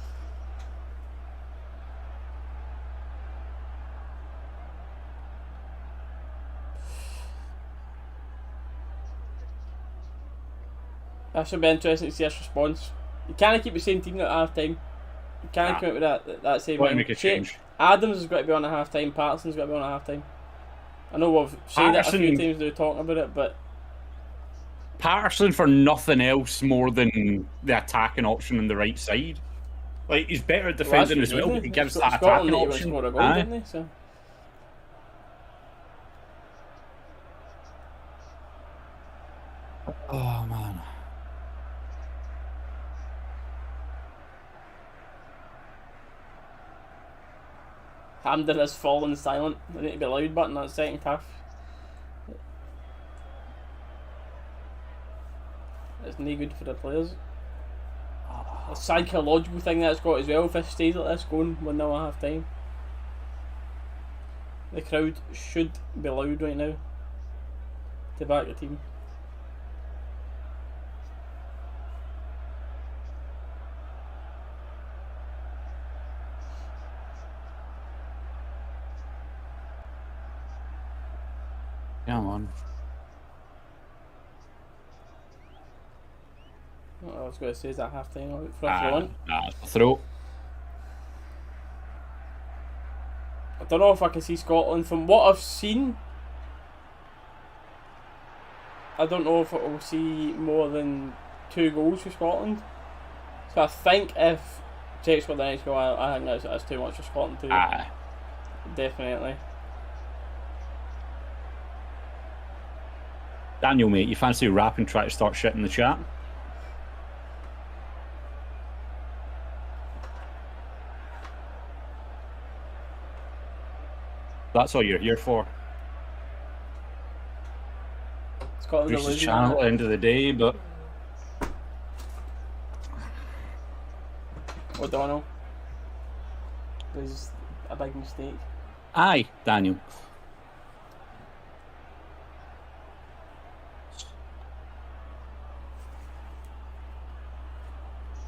That should be interesting to see his response. You can't keep the same team at half time. You can't Nah. come out with that same Want to line. make a change. Adams has got to be on at half time, Patterson's got to be on at half time. I know we've said it a few Patterson- times now talking about it, but Patterson for nothing else more than the attacking option on the right side. Like, he's better at defending as well, but he gives that Scotland attacking that option. Score a goal, Aye. didn't they? So. Oh, man. Hamden has fallen silent. There need to be a loud button on that second half. It's no good for the players. A psychological thing that's got as well if it stays like this going 1-0 at half time. The crowd should be loud right now to back the team. Come on. What I was going to say is that half time for a throw in. Throw. I don't know if I can see Scotland from what I've seen. I don't know if it will see more than 2 goals for Scotland. So I think if Czech's got the next goal, I think that's too much for Scotland to do. Aye. Definitely. Daniel, mate, you fancy rap and try to start shit in the chat? That's all you're here for. Scotland's a Bruce's losing channel at man. the end of the day, but O'Donnell. There's a big mistake. aye, Daniel.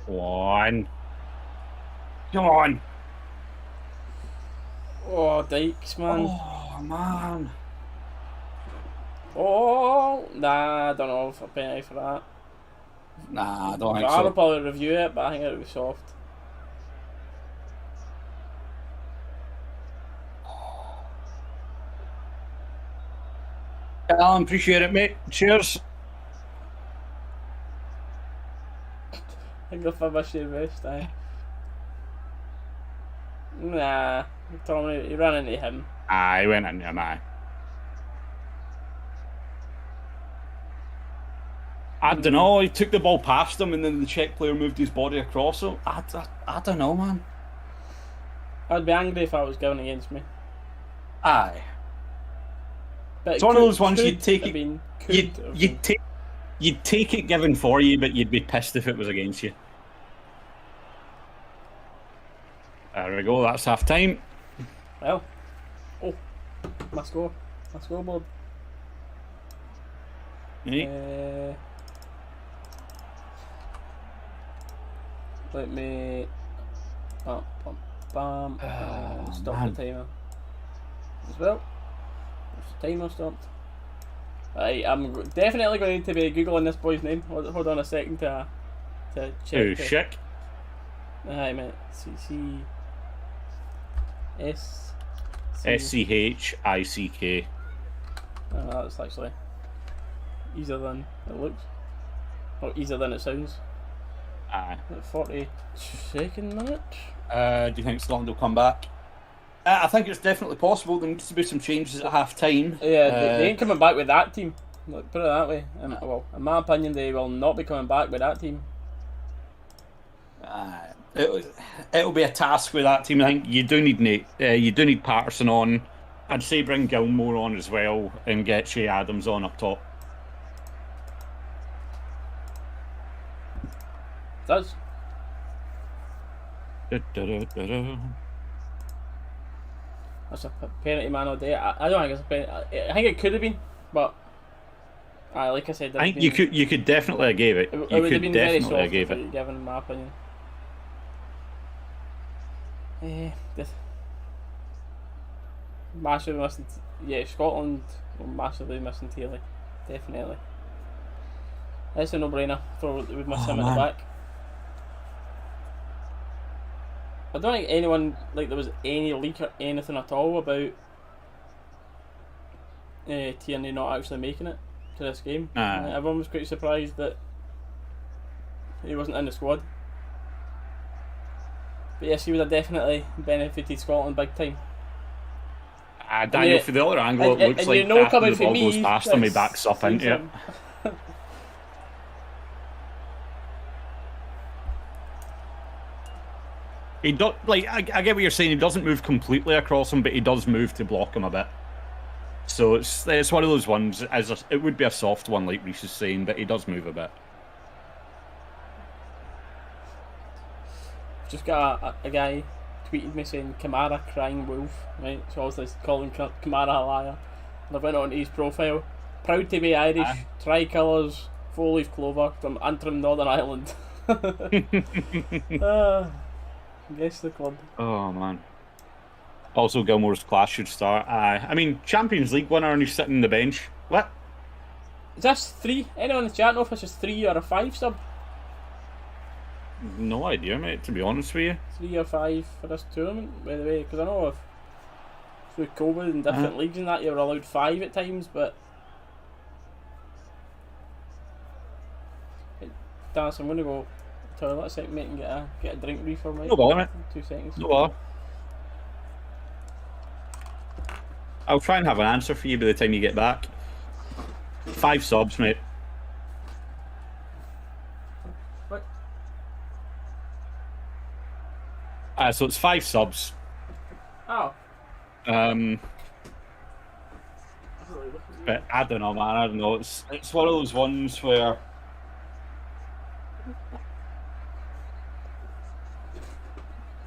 One. Come on. Oh, Dykes, man. Oh, man. Oh, nah, I don't know if a penalty for that. Nah, I don't think I'll so. probably review it, but I think it would be soft. Alan, appreciate it, mate. Cheers. I think if I wish you the best, aye. Nah, Tommy, you ran into him. Aye, went in there, aye. I don't know, he took the ball past him and then the Czech player moved his body across him. I don't know, man. I'd be angry if I was going against me. Aye. But It's one of those ones you'd take have it. been, could have been. You'd take it given for you, but you'd be pissed if it was against you. There we go, that's half time. Well, oh, my score, my scoreboard. Let me stop man. the timer as well. The timer stopped. Right, I'm definitely going to need to be googling this boy's name. Hold on a second to check. Oh, shit. Aye, mate. SCHICK. That's actually easier than it looks. Or easier than it sounds. Aye. 42nd minute. Do you think Scotland will come back? I think it's definitely possible. There needs to be some changes at half time. Yeah, they ain't coming back with that team. Look, put it that way. Well, in my opinion, they will not be coming back with that team. It'll be a task with that team. I think you do need Nate. You do need Patterson on. I'd say bring Gilmore on as well and get Shea Adams on up top. Does. That's a penalty man all day. I don't think it's a penalty. I think it could have been, but like I said, I think you could definitely have gave it. It You would have could been very definitely have soft gave if it. you'd given my opinion. Massively missing. Yeah, Scotland were massively missing Taylor. Definitely. That's a no-brainer for we miss him at the back. I don't think anyone there was any leak or anything at all about Tierney not actually making it to this game. Everyone was quite surprised that he wasn't in the squad. But yes, he would have definitely benefited Scotland big time. Daniel, for the other angle, it looks like after coming the for ball me, goes past him, he backs up into it. He do, I get what you're saying. He doesn't move completely across him, but he does move to block him a bit. So it's one of those ones. It would be a soft one, like Reece is saying, but he does move a bit. Just got a guy tweeted me saying Kamara crying wolf, right? So I was like calling Kamara a liar. And I went on his profile. Proud to be Irish, tricolours, 4-leaf clover from Antrim, Northern Ireland. Guess the club. Oh man. Also, Gilmore's class should start. I mean, Champions League winner and he's sitting on the bench. What? Is this 3? Anyone in the chat know if this is 3 or a 5 sub? No idea, mate, to be honest with you. 3 or 5 for this tournament, by the way, because I know through COVID and different leagues and that, you were allowed 5 at times, but Dallas, I'm going to go to the toilet a second, mate, and get a drink refill, mate. No bother, mate. 2 seconds. No bother. I'll try and have an answer for you by the time you get back. 5 subs, mate. What? So it's 5 subs. Oh. But I don't know, man. I don't know. It's one of those ones where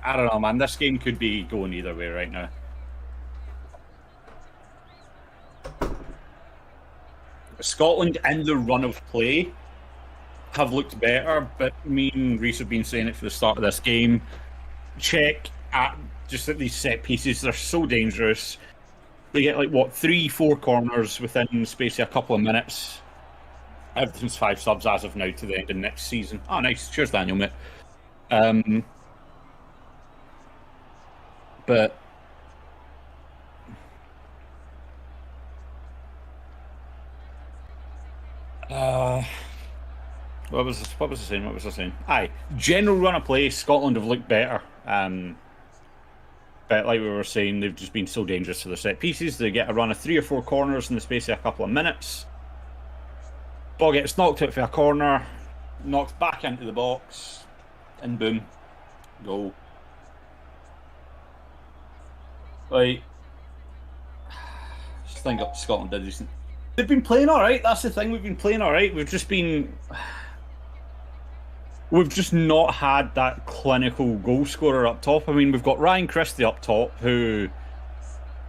I don't know, man. This game could be going either way right now. Scotland in the run of play have looked better, but me and Reece have been saying it for the start of this game. Czech at these set pieces, they're so dangerous. They get 3-4 corners within the space of a couple of minutes. Everything's 5 subs as of now to the end of next season. Oh, nice. Cheers, Daniel, mate. But what was I saying? Aye, general run of play, Scotland have looked better. But like we were saying, they've just been so dangerous to their set pieces. They get a run of 3 or 4 corners in the space of a couple of minutes. Ball gets knocked out for a corner, knocked back into the box, and boom, goal. Just think up Scotland did decent. They've been playing alright, that's the thing, we've been playing alright. We've just not had that clinical goal scorer up top. I mean, we've got Ryan Christie up top, who,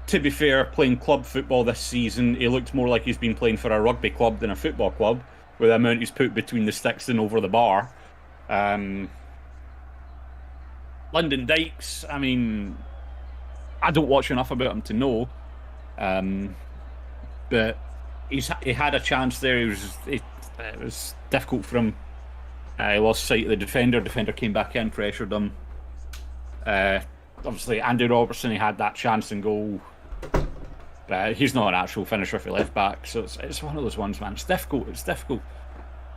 to be fair, playing club football this season, he looked more like he's been playing for a rugby club than a football club, with the amount he's put between the sticks and over the bar. Lyndon Dykes, I mean, I don't watch enough about him to know, but he had a chance there. It was difficult for him. He lost sight of the defender. Defender came back in, pressured him. Obviously, Andy Robertson, he had that chance and goal. But he's not an actual finisher for left back, so it's one of those ones, man. It's difficult.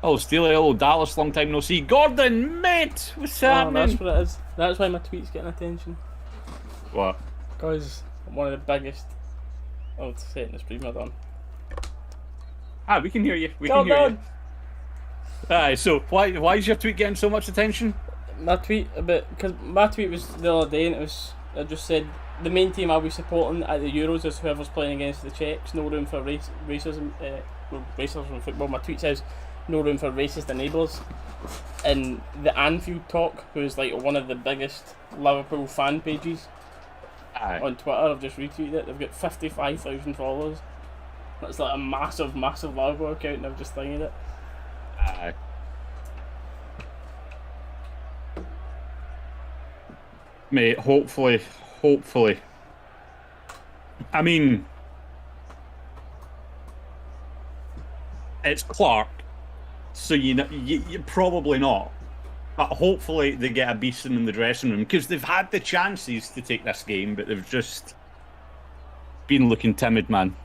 Oh, Steely, hello, Dallas, long time no see. Gordon, mate, what's happening? That's what it is. That's why my tweet's getting attention. What? Because I'm one of the biggest. I'll say it in the stream, I don't. We can hear you. We can hear you. So why is your tweet getting so much attention? My tweet because my tweet was the other day, and I just said the main team I'll be supporting at the Euros is whoever's playing against the Czechs. No room for racism. Racism in football. My tweet says no room for racist enablers. And the Anfield Talk, who's one of the biggest Liverpool fan pages, Aye. on Twitter. I've just retweeted it. They've got 55,000 followers. That's like a massive, massive Liverpool account, and I've just thinged it. Aye. Mate, hopefully. I mean, it's Clark, so you probably not. But hopefully they get a beasting in the dressing room, because they've had the chances to take this game, but they've just been looking timid, man.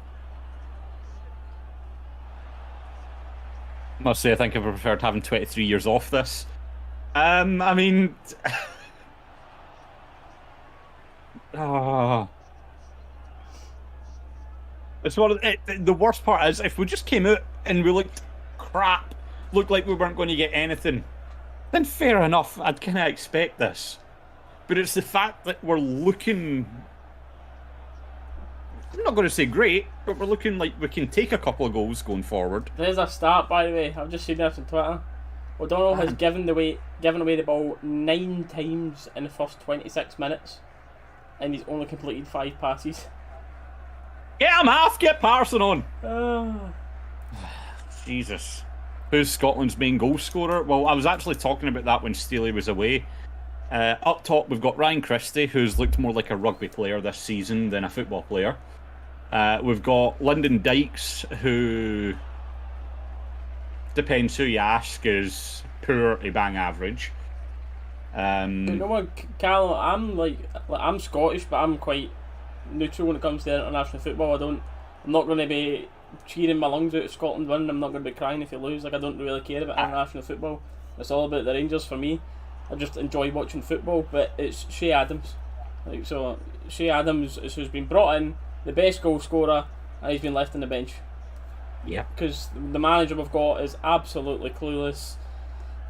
I must say, I think I preferred having 23 years off this. I mean... It's one of the worst part is, if we just came out and we looked crap, looked like we weren't going to get anything, then fair enough, I'd kind of expect this. But it's the fact that we're looking... I'm not going to say great, but we're looking like we can take a couple of goals going forward. There's a start, by the way. I've just seen this on Twitter. O'Donnell has given away the ball 9 times in the first 26 minutes, and he's only completed 5 passes. Get him half, get Patterson on! Oh. Jesus. Who's Scotland's main goal scorer? Well, I was actually talking about that when Steely was away. Up top, we've got Ryan Christie, who's looked more like a rugby player this season than a football player. We've got Lyndon Dykes, who, depends who you ask, is poor to bang average. You know what, Callum? I'm Scottish, but I'm quite neutral when it comes to international football. I'm not going to be cheering my lungs out if Scotland win. I'm not going to be crying if you lose. Like, I don't really care about international football. It's all about the Rangers for me. I just enjoy watching football. But it's Shea Adams. So Shea Adams is who's been brought in, the best goal scorer, and he's been left on the bench. Yeah. Because the manager we've got is absolutely clueless.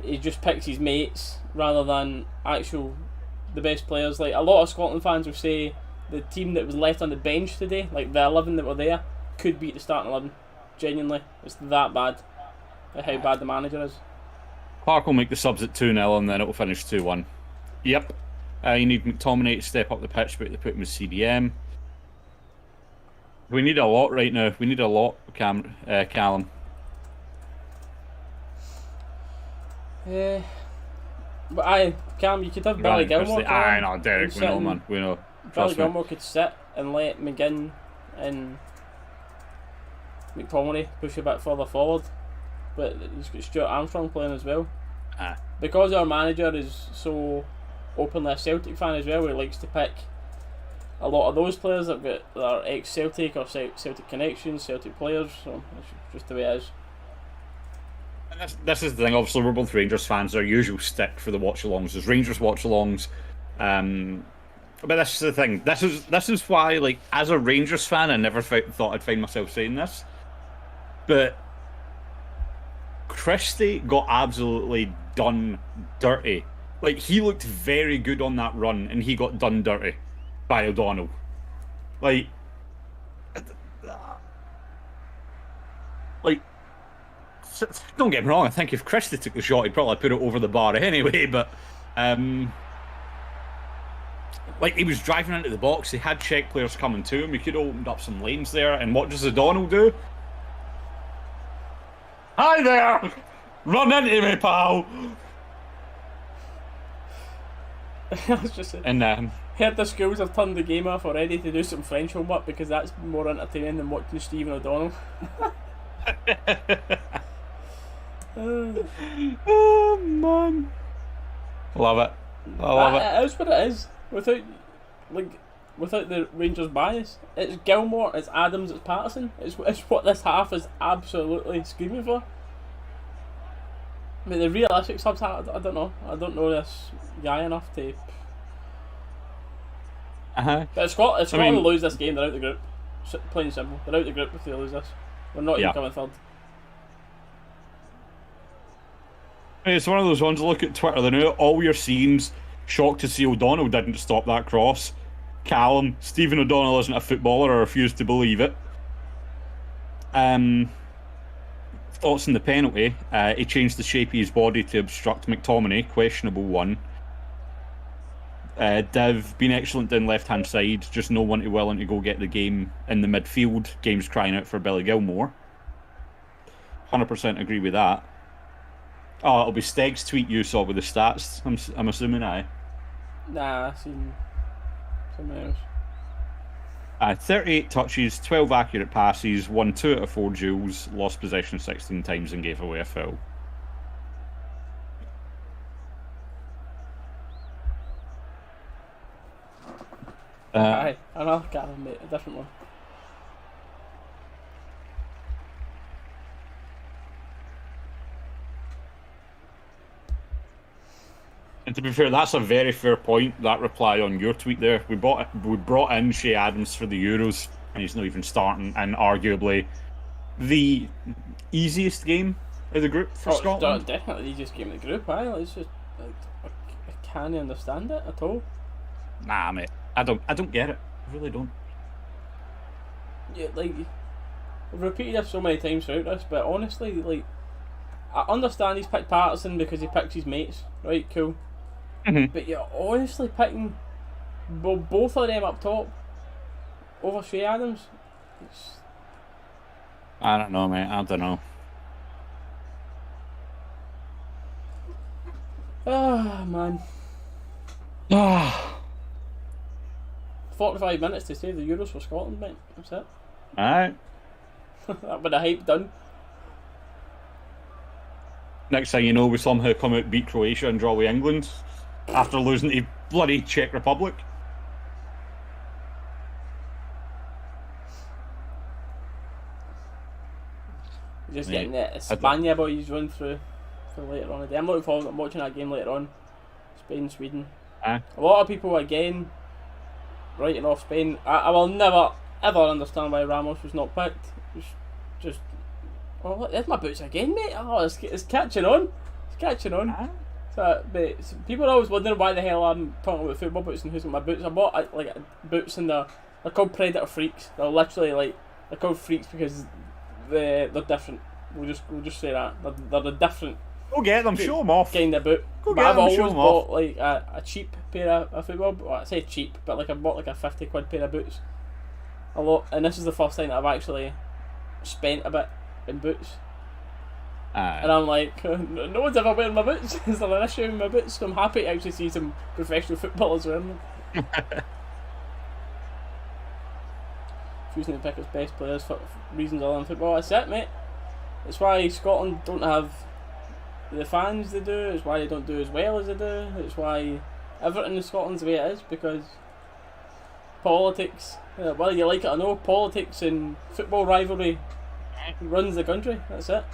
He just picks his mates rather than the best players. Like, a lot of Scotland fans will say the team that was left on the bench today, like the 11 that were there, could beat the starting 11. Genuinely, it's that bad. How bad the manager is. Clark will make the subs at 2-0 and then it'll finish 2-1. Yep. You need McTominay to step up the pitch, but they put him as CDM. We need a lot right now. We need a lot, Callum. But Cam, you could have Billy Gilmore. Aye, no, Derek, we know, man. We know. Billy Gilmore could sit and let McGinn and McTominay push a bit further forward. But he's got Stuart Armstrong playing as well. Because our manager is so openly a Celtic fan as well, he likes to pick a lot of those players that are ex-Celtic or Celtic connections, Celtic players. So that's just the way it is. And this is the thing. Obviously, we're both Rangers fans. Our usual stick for the watch-alongs is Rangers watch-alongs. But this is the thing. This is why, like, as a Rangers fan, I never thought I'd find myself saying this, but Christie got absolutely done dirty. Like, he looked very good on that run, and he got done dirty by O'Donnell. Like, don't get me wrong, I think if Christie took the shot, he'd probably put it over the bar anyway, but like, he was driving into the box, he had Czech players coming to him, he could have opened up some lanes there, and what does O'Donnell do? Hi there! Run into me, pal! I was just saying. And heard the schools have turned the game off already to do some French homework because that's more entertaining than watching Stephen O'Donnell. Oh man, love it. I love it. It is what it is. Without the Rangers bias, it's Gilmore, it's Adams, it's Patterson. It's what this half is absolutely screaming for. I mean, the realistic subs, I don't know. I don't know this guy enough to. But if Scotland lose this game, they're out the group. Plain and simple. They're out the group if they lose this. They're not even coming third. It's one of those ones. Look at Twitter. Now all your scenes. Shocked to see O'Donnell didn't stop that cross. Callum, Stephen O'Donnell isn't a footballer. I refuse to believe it. Thoughts on the penalty? He changed the shape of his body to obstruct McTominay. Questionable one. Div, been excellent down left-hand side, just no one willing to go get the game in the midfield. Game's crying out for Billy Gilmore. 100% agree with that. Oh, it'll be Steg's tweet you saw with the stats, I'm assuming, aye? Nah, I seen something else. 38 touches, 12 accurate passes, won 2 out of 4 duels, lost possession 16 times and gave away a foul. Aye, another Gavin, mate, a different one. And to be fair, that's a very fair point, that reply on your tweet there. We brought in Shea Adams for the Euros, and he's not even starting, and arguably the easiest game of the group for Scotland. It's definitely the easiest game of the group, aye. It's just, I can't understand it at all. Nah, mate, I don't get it. I really don't. Yeah, like, I've repeated this so many times throughout this, but honestly, like, I understand he's picked Patterson because he picks his mates, right, cool. Mm-hmm. But you're honestly picking both of them up top over Shea Adams? I don't know, mate, I don't know. Ah, man. 45 minutes to save the Euros for Scotland, mate. That's it. Alright. That would have hype done. Next thing you know, we somehow come out, beat Croatia and draw with England after losing to bloody Czech Republic. Just getting the Spania boys run through for later on in the day. I'm looking forward to watching that game later on. Spain, Sweden. A lot of people, again, writing off Spain. I will never, ever understand why Ramos was not picked. It's just... Oh, there's my boots again, mate. Oh, it's catching on. It's catching on. So, but people are always wondering why the hell I'm talking about football boots and who's got my boots. I bought like boots and they're called Predator Freaks. They're literally like, they're called freaks because they're different. We'll just say that they're the different. Go get them, show them off. Kind of boot. Go But get I've them, show always them bought off. like a cheap pair of football. Well, I say cheap, but like I bought like a £50 pair of boots. A lot, and this is the first time that I've actually spent a bit in boots. And I'm like, no one's ever wearing my boots. Is there an issue with my boots? So I'm happy to actually see some professional footballers wearing them. Choosing to pick his best players for reasons other than football. That's it, mate. It's why Scotland don't have the fans they do. It's why they don't do as well as they do. It's why everything in Scotland's the way it is, because politics, whether you like it or no, politics and football rivalry runs the country. That's it.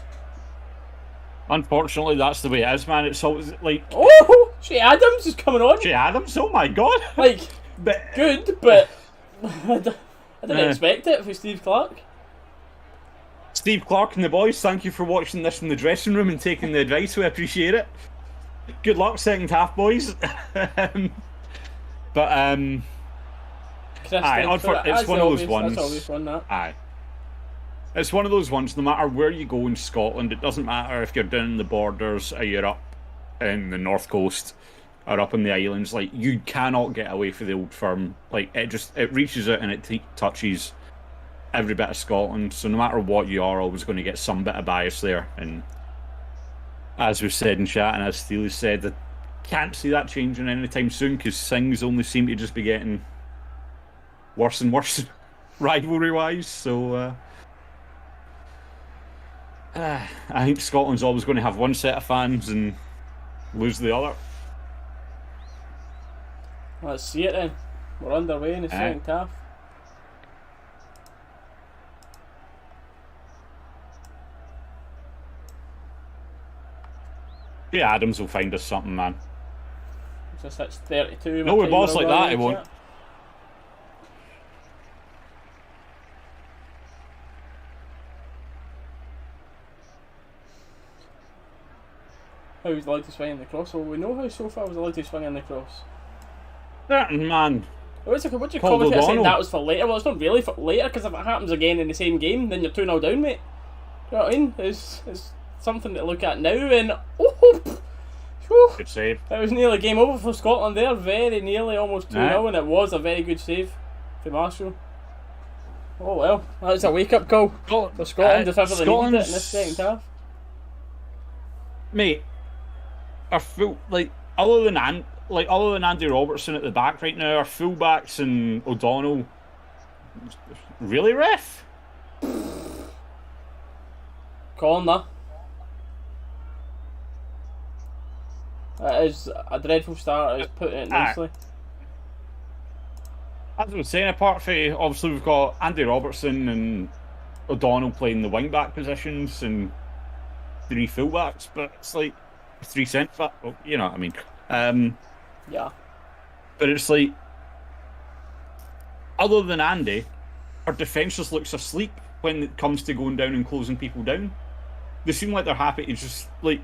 Unfortunately, that's the way it is, man. It's always like... Oh! Shea Adams is coming on! Shea Adams, oh my god! Like, but, good, but I didn't expect it for Steve Clark. Steve Clark and the boys, thank you for watching this in the dressing room and taking the advice. We appreciate it. Good luck second half, boys. Aye, it's one of those ones. That's always fun, that. Aye. It's one of those ones, no matter where you go in Scotland, it doesn't matter if you're down in the borders or you're up in the north coast or up in the islands, like, you cannot get away from the old firm. Like, it reaches out and it touches every bit of Scotland, so no matter what you are, always going to get some bit of bias there. And as we've said in chat, and as Steely said, I can't see that changing anytime soon, because things only seem to just be getting worse and worse rivalry-wise, so... I think Scotland's always going to have one set of fans and lose the other. Let's see it then. We're underway in the second half. Yeah, Adams will find us something, man. Just it's 32. No, with balls like that, he won't. How he's allowed to swing in the cross? Well, we know how Sofa was allowed to swing in the cross. Man. What do you commentator saying that was for later? Well, it's not really for later, because if it happens again in the same game, then you're 2-0 down, mate. You know what I mean? It's something to look at now, and Good save. It was nearly game over for Scotland there. Very nearly, almost 2-0, Aye. and it was a very good save for Marshall. Oh well, that's a wake-up call for Scotland if ever they needed it in this second half. Mate, our other than Andy Robertson at the back right now, our fullbacks and O'Donnell. Really, ref? Corner. That is a dreadful start. It's putting it nicely. As I was saying, apart from obviously we've got Andy Robertson and O'Donnell playing the wing back positions and 3 fullbacks, but it's like 3 centre back. Well, you know what I mean. Yeah. But it's like, other than Andy, our defence just looks asleep when it comes to going down and closing people down. They seem like they're happy to just like.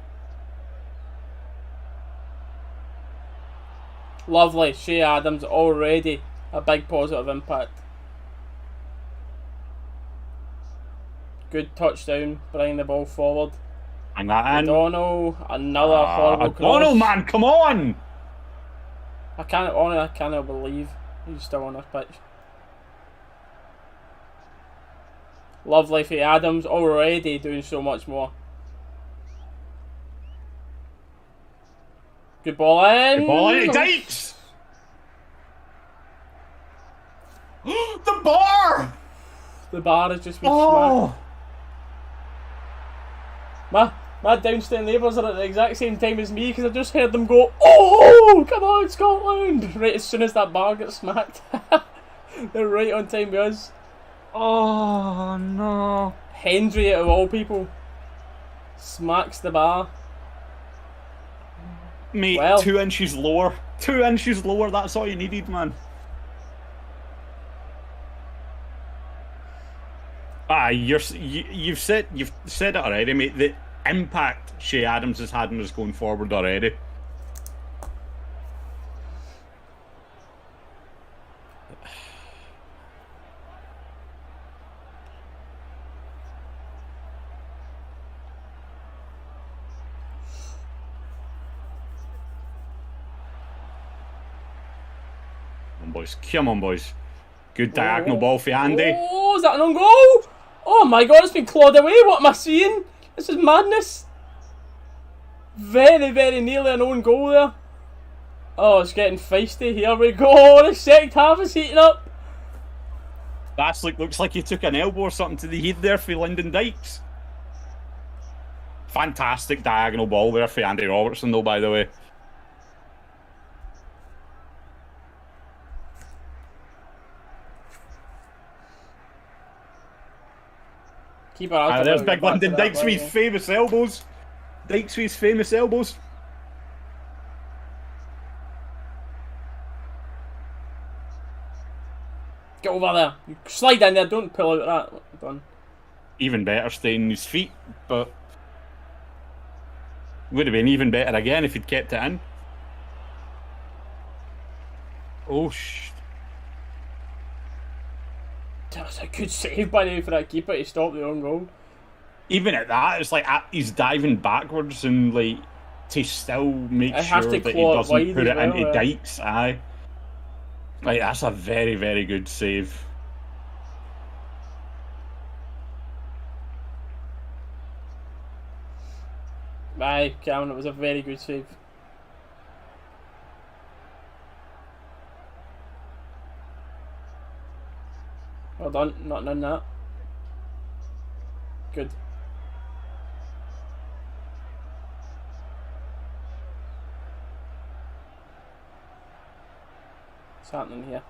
Lovely. Shea Adams already a big positive impact. Good touchdown, bringing the ball forward. Hang that in. O'Donnell, another horrible cross. O'Donnell, man, come on! I cannot believe he's still on this pitch. Lovely for Adams, already doing so much more. Good ball in. Good ball in. Dykes! The bar! The bar has just been smacked. My downstairs neighbours are at the exact same time as me because I just heard them go, "Oh, come on, Scotland!" Right as soon as that bar gets smacked. They're right on time with us. Oh no. Hendry, out of all people, smacks the bar. Mate, Well. 2 inches lower. 2 inches lower, that's all you needed, man. You've said it already, mate. The impact Shea Adams has had on us going forward already. Come on, boys. Come on, boys. Good diagonal ball for Andy. Oh, is that an own goal? Oh my god, it's been clawed away. What am I seeing? This is madness. Very, very nearly an own goal there. Oh, it's getting feisty. Here we go. The second half is heating up. That's looks like he took an elbow or something to the head there for Lyndon Dykes. Fantastic diagonal ball there for Andy Robertson, though, by the way. Keeper out. There's big Lyndon Dykes with his famous elbows. Dykes with his famous elbows. Get over there. You slide in there. Don't pull out that. Done. Even better staying on his feet, but would have been even better again if he'd kept it in. Oh, That's a good save by the way for that keeper to stop the own goal. Even at that, it's like he's diving backwards and like to still make sure that he doesn't put it into Dykes. Aye, like that's a very, very good save. Aye, Cameron, it was a very good save. Well done, not in that. Good. What's happening here?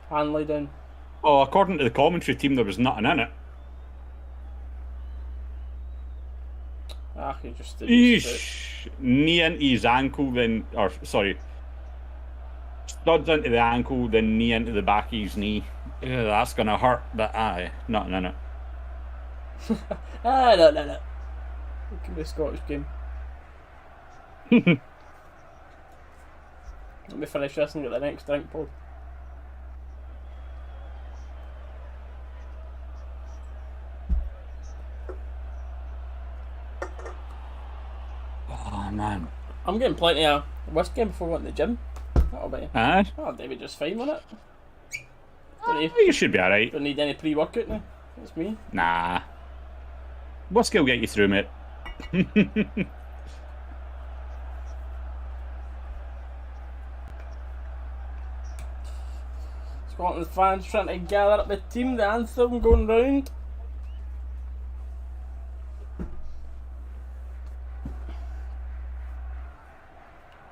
Hanley down. Well, according to the commentary team, there was nothing in it. Ah, he just did. Eesh. Knee into his ankle, then, or sorry, studs into the ankle, then knee into the back of his knee. Yeah, that's gonna hurt, but aye, nothing in it. No. Look at the Scottish game. Let me finish this and get the next drink poured. man. I'm getting plenty of whiskey before going to the gym. That'll be. Aye. That'll be just fine, won't it? You should be alright. Don't need any pre-workout now. That's me. Nah. Whiskey will get you through, mate. Scotland fans trying to gather up the team, the anthem going round.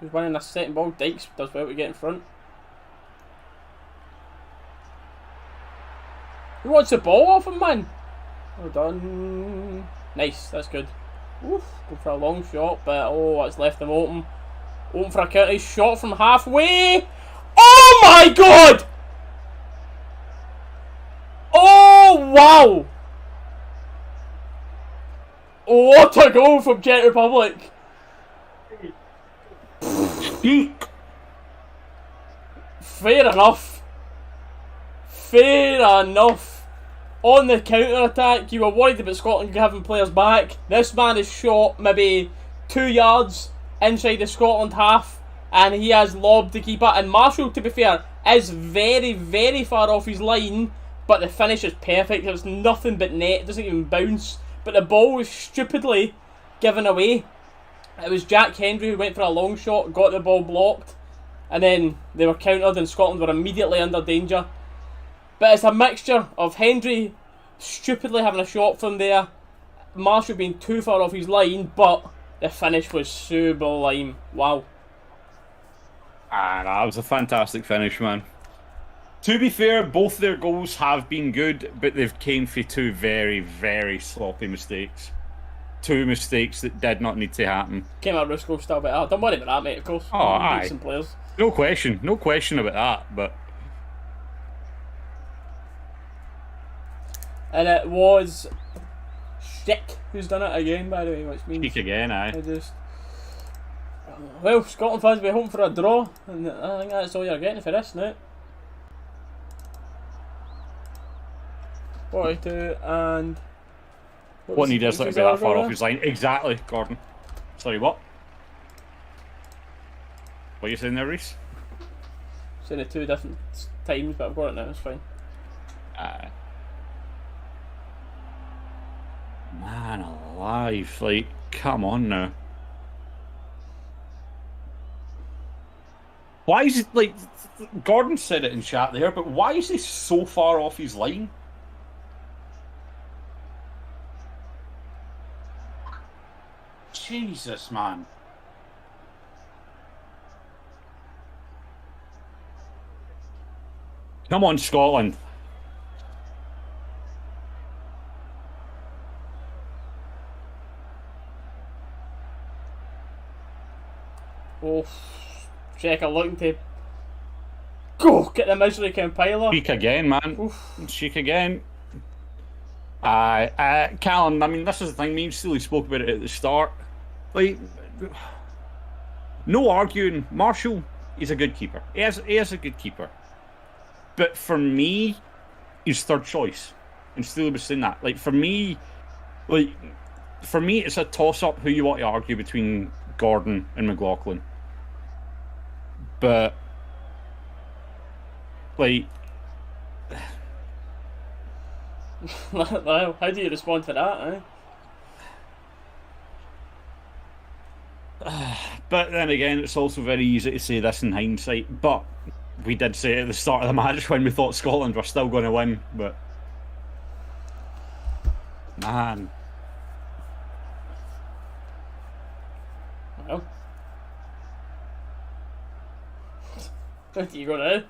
Who's winning a second ball? Dykes does well to get in front. Who wants the ball off him, man? Well done. Nice, that's good. Oof, go for a long shot, but oh, it's left him open. Open for a county shot from halfway. Oh my god! Oh wow! What a goal from Czech Republic! Fair enough. Fair enough. On the counter attack, you were worried about Scotland having players back. This man is shot maybe 2 yards inside the Scotland half, and he has lobbed the keeper. And Marshall, to be fair, is very, very far off his line, but the finish is perfect. It's nothing but net. It doesn't even bounce. But the ball was stupidly given away. It was Jack Hendry who went for a long shot, got the ball blocked, and then they were countered and Scotland were immediately under danger. But it's a mixture of Hendry stupidly having a shot from there, Marshall being too far off his line, but the finish was sublime. Wow. That was a fantastic finish, man. To be fair, both their goals have been good, but they've came for two very, very sloppy mistakes. Two mistakes that did not need to happen. Came out Rusco still, but don't worry about that, mate, of course. Oh, aye. Some players. No question about that, but... And it was Czech who's done it again, by the way, which means... Cheek again, aye. Well, Scotland fans will be home for a draw, and I think that's all you're getting for this now. 42 and... What need is to be that far off his line? Exactly, Gordon. Sorry, what? What are you saying there, Reese? Saying it 2 different times, but I've got it now, it's fine. Man alive, like, come on now. Why is it, like, Gordon said it in chat there, but why is he so far off his line? Jesus, man. Come on, Scotland. Oh, Czech are looking to go get the misery compiler. Cheek again, man. Oof. Cheek again. Callum, I mean, this is the thing. Me and Steely spoke about it at the start. Like, no arguing. Marshall, he's a good keeper. He is a good keeper. But for me, he's third choice. And Steely was saying that. Like, for me, it's a toss-up who you want to argue between Gordon and McLaughlin. But, like... Well, how do you respond to that, But then again, it's also very easy to say this in hindsight. But we did say it at the start of the match when we thought Scotland were still going to win. But, man... Well, what do you go now?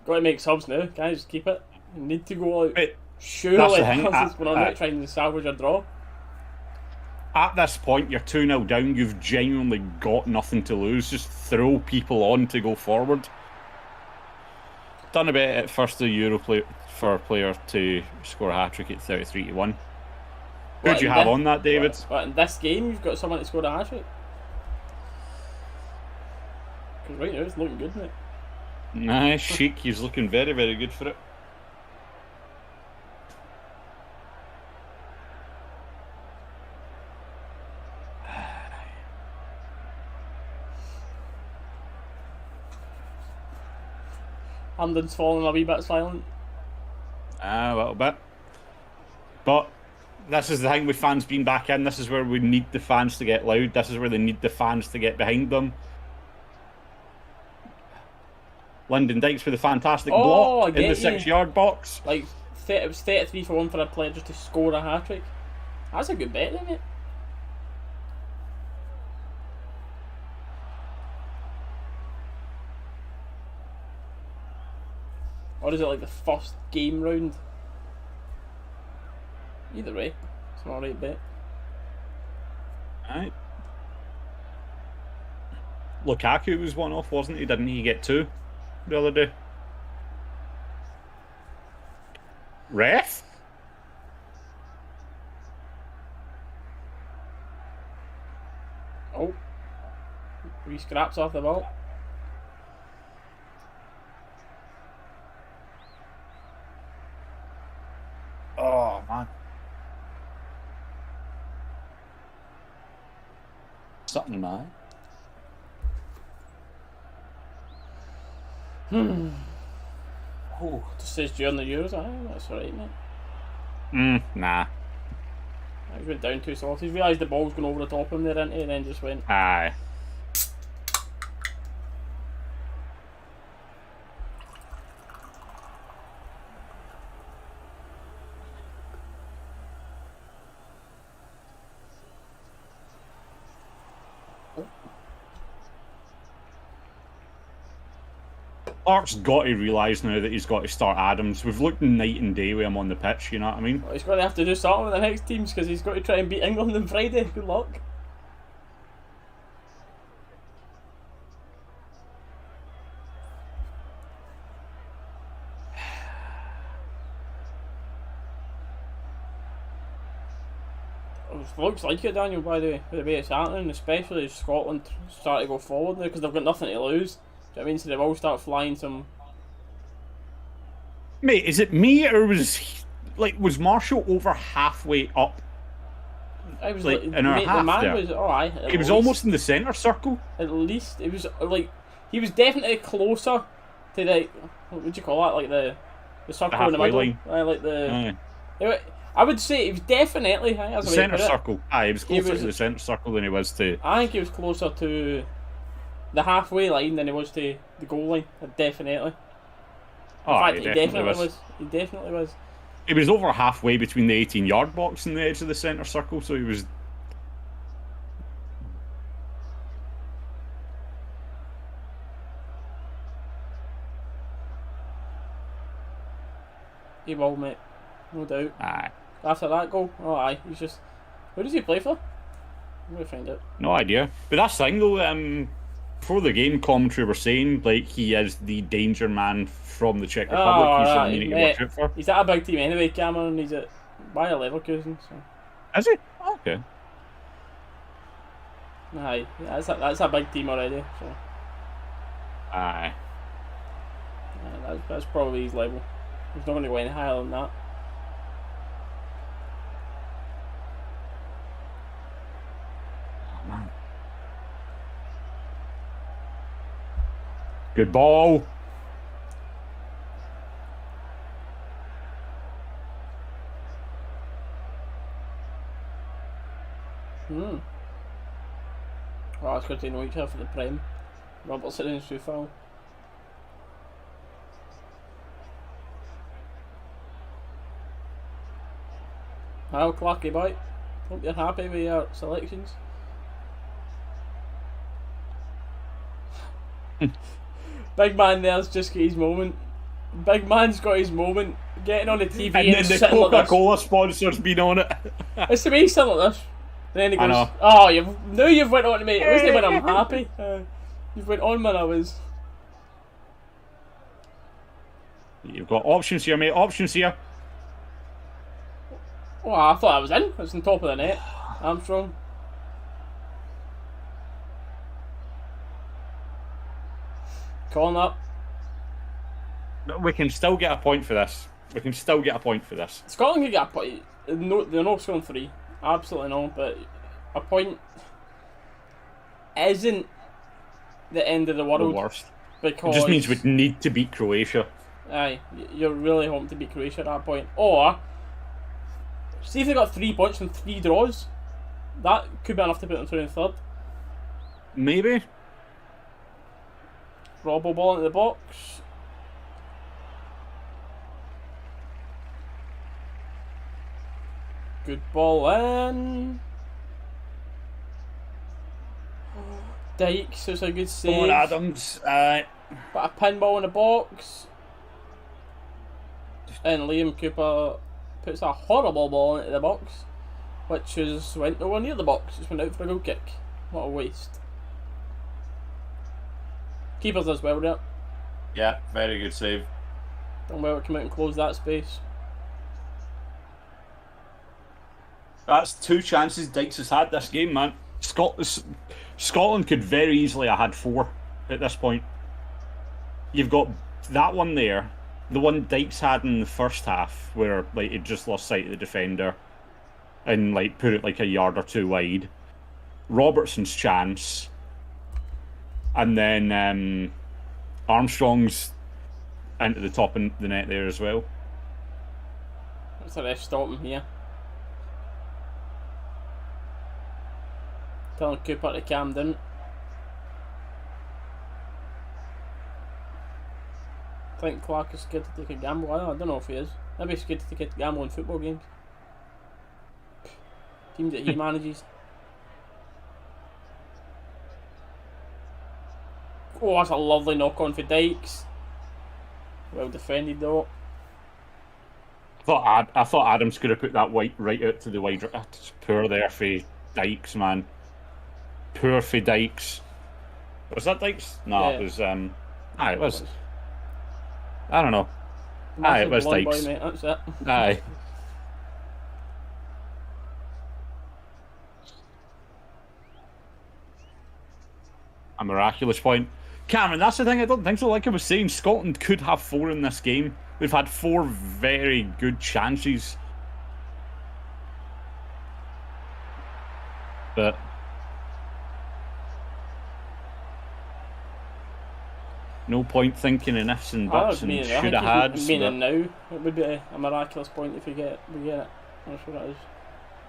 Got to make subs now, guys. Keep it. You need to go out. Surely, that's the thing. That's going on trying to salvage a draw. At this point, you're 2-0 down. You've genuinely got nothing to lose. Just throw people on to go forward. Done a bit at first the Euro for a player to score a hat trick at 33-1. Who do you have on that, David? What, in this game, you've got someone to score a hat trick? Because right now it's looking good, mate. Nah, Sheik, he's looking very, very good for it. Hamden's falling a wee bit silent. A little bit. But this is the thing with fans being back in. This is where we need the fans to get loud. This is where they need the fans to get behind them. Lyndon Dykes with a fantastic block in the 6-yard box. Like, it was 33 for 1 for a player just to score a hat-trick. That's a good bet, isn't it? Or is it like the first game round? Either way, it's an alright bet. Alright. Lukaku was one off, wasn't he? Didn't he get 2 the other day? Ref? Oh. 3 scraps off the ball. Oh, man. Something in my eye. Oh, just says during the Euros. That's alright, mate. Nah. He went down 2 slots. He realised the ball was going over the top of him there, didn't he? And then just went. Aye. Clark's got to realise now that he's got to start Adams. We've looked night and day with him on the pitch, you know what I mean? Well, he's going to have to do something with the next teams because he's got to try and beat England on Friday. Good luck. It looks like it, Daniel, by the way, with the way it's happening, especially as Scotland start to go forward now because they've got nothing to lose. Do you know what I mean? So they've all start flying some. Mate, is it me or was Marshall over halfway up? I was like in our mate, half the man there. was alright. He was almost in the centre circle. At least it was like he was definitely closer to the what would you call that? Like the circle in the middle. Line. Like the. I would say he was definitely The centre circle. Aye, he was closer to the centre circle than he was to. I think he was closer to the halfway line than he was to the goal line. Definitely. Oh, In fact, he definitely was. He definitely was. He was over halfway between the 18-yard box and the edge of the centre circle, so he was. He will, mate. No doubt. Aye. After that goal, oh aye, he's just. Who does he play for? I'm gonna find out. No idea. But that's the thing though, before the game commentary were saying, like, he is the danger man from the Czech Republic. He's someone you need to watch out for. He's at a big team anyway, Cameron. He's at Bayer Leverkusen. So. Is he? Oh, okay. Aye, that's a big team already. So. Aye. That's probably his level. He's not going to go any higher than that. Oh, man. Good ball. Oh, it's good to know each other for the Prem. Robertson and Sufal. Well, Clarky boy, hope you're happy with your selections. Big man there's just got his moment. Big man's got his moment. Getting on the TV And then the sitting like Coca-Cola sponsor's been on it. It's the way he's sitting like this. Then he I goes, know. "Oh, you've went on to me. It wasn't when I'm happy. You've went on when I was." You've got options here, mate. Options here. Oh, I thought I was in. I was on top of the net. Armstrong. Calling up. We can still get a point for this. We can still get a point for this. Scotland can get a point. No, they're not scoring 3. Absolutely not. But a point isn't the end of the world. The worst. Because It just means we'd need to beat Croatia. Aye, you're really hoping to beat Croatia at that point. Or, see if they got 3 points from 3 draws. That could be enough to put them through in third. Maybe. Robbo ball into the box. Good ball in. Dykes, it's a good save. Owen Adams. But a pinball in the box. And Liam Cooper puts a horrible ball into the box, which is went nowhere near the box. It's went out for a goal kick. What a waste. Keeper does well there. Yeah, very good save. Done well to come out and close that space. That's 2 chances Dykes has had this game, man. Scotland could very easily have had 4 at this point. You've got that one there, the one Dykes had in the first half, where like he just lost sight of the defender and like put it like a yard or 2 wide. Robertson's chance, and then Armstrong's into the top of the net there as well. That's a ref stop him here. Telling Cooper to calm down. I think Clark is scared to take a gamble. I don't know if he is. Maybe he's scared to take a gamble in football games. Teams that he manages. Oh, that's a lovely knock on for Dykes. Well defended though. I thought Adams could have put that right out to the wide. It's poor there for Dykes, man. Poor for Dykes. Was that Dykes? No, Yeah. it was. It was. I don't know. It was Blonde Dykes. boy, mate. That's it. Aye. A miraculous point. Cameron, that's the thing, I don't think so. Like I was saying, Scotland could have 4 in this game. We've had 4 very good chances. But no point thinking in ifs and buts and should have had. Meaning now, it would be a miraculous point if we get it. That's what it is.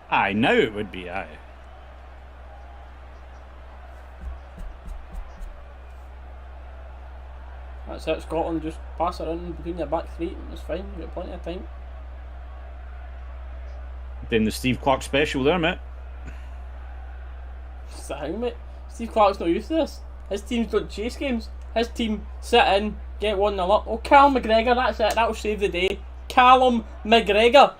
Aye, now it would be, aye. That's it, Scotland, just pass it in between your back 3, it's fine, you've got plenty of time. Then the Steve Clark special there, mate. It's the thing, mate. Steve Clark's not used to this. His teams don't chase games. His team sit in, get 1-0 up. Oh, Callum McGregor, that's it, that'll save the day. Callum McGregor.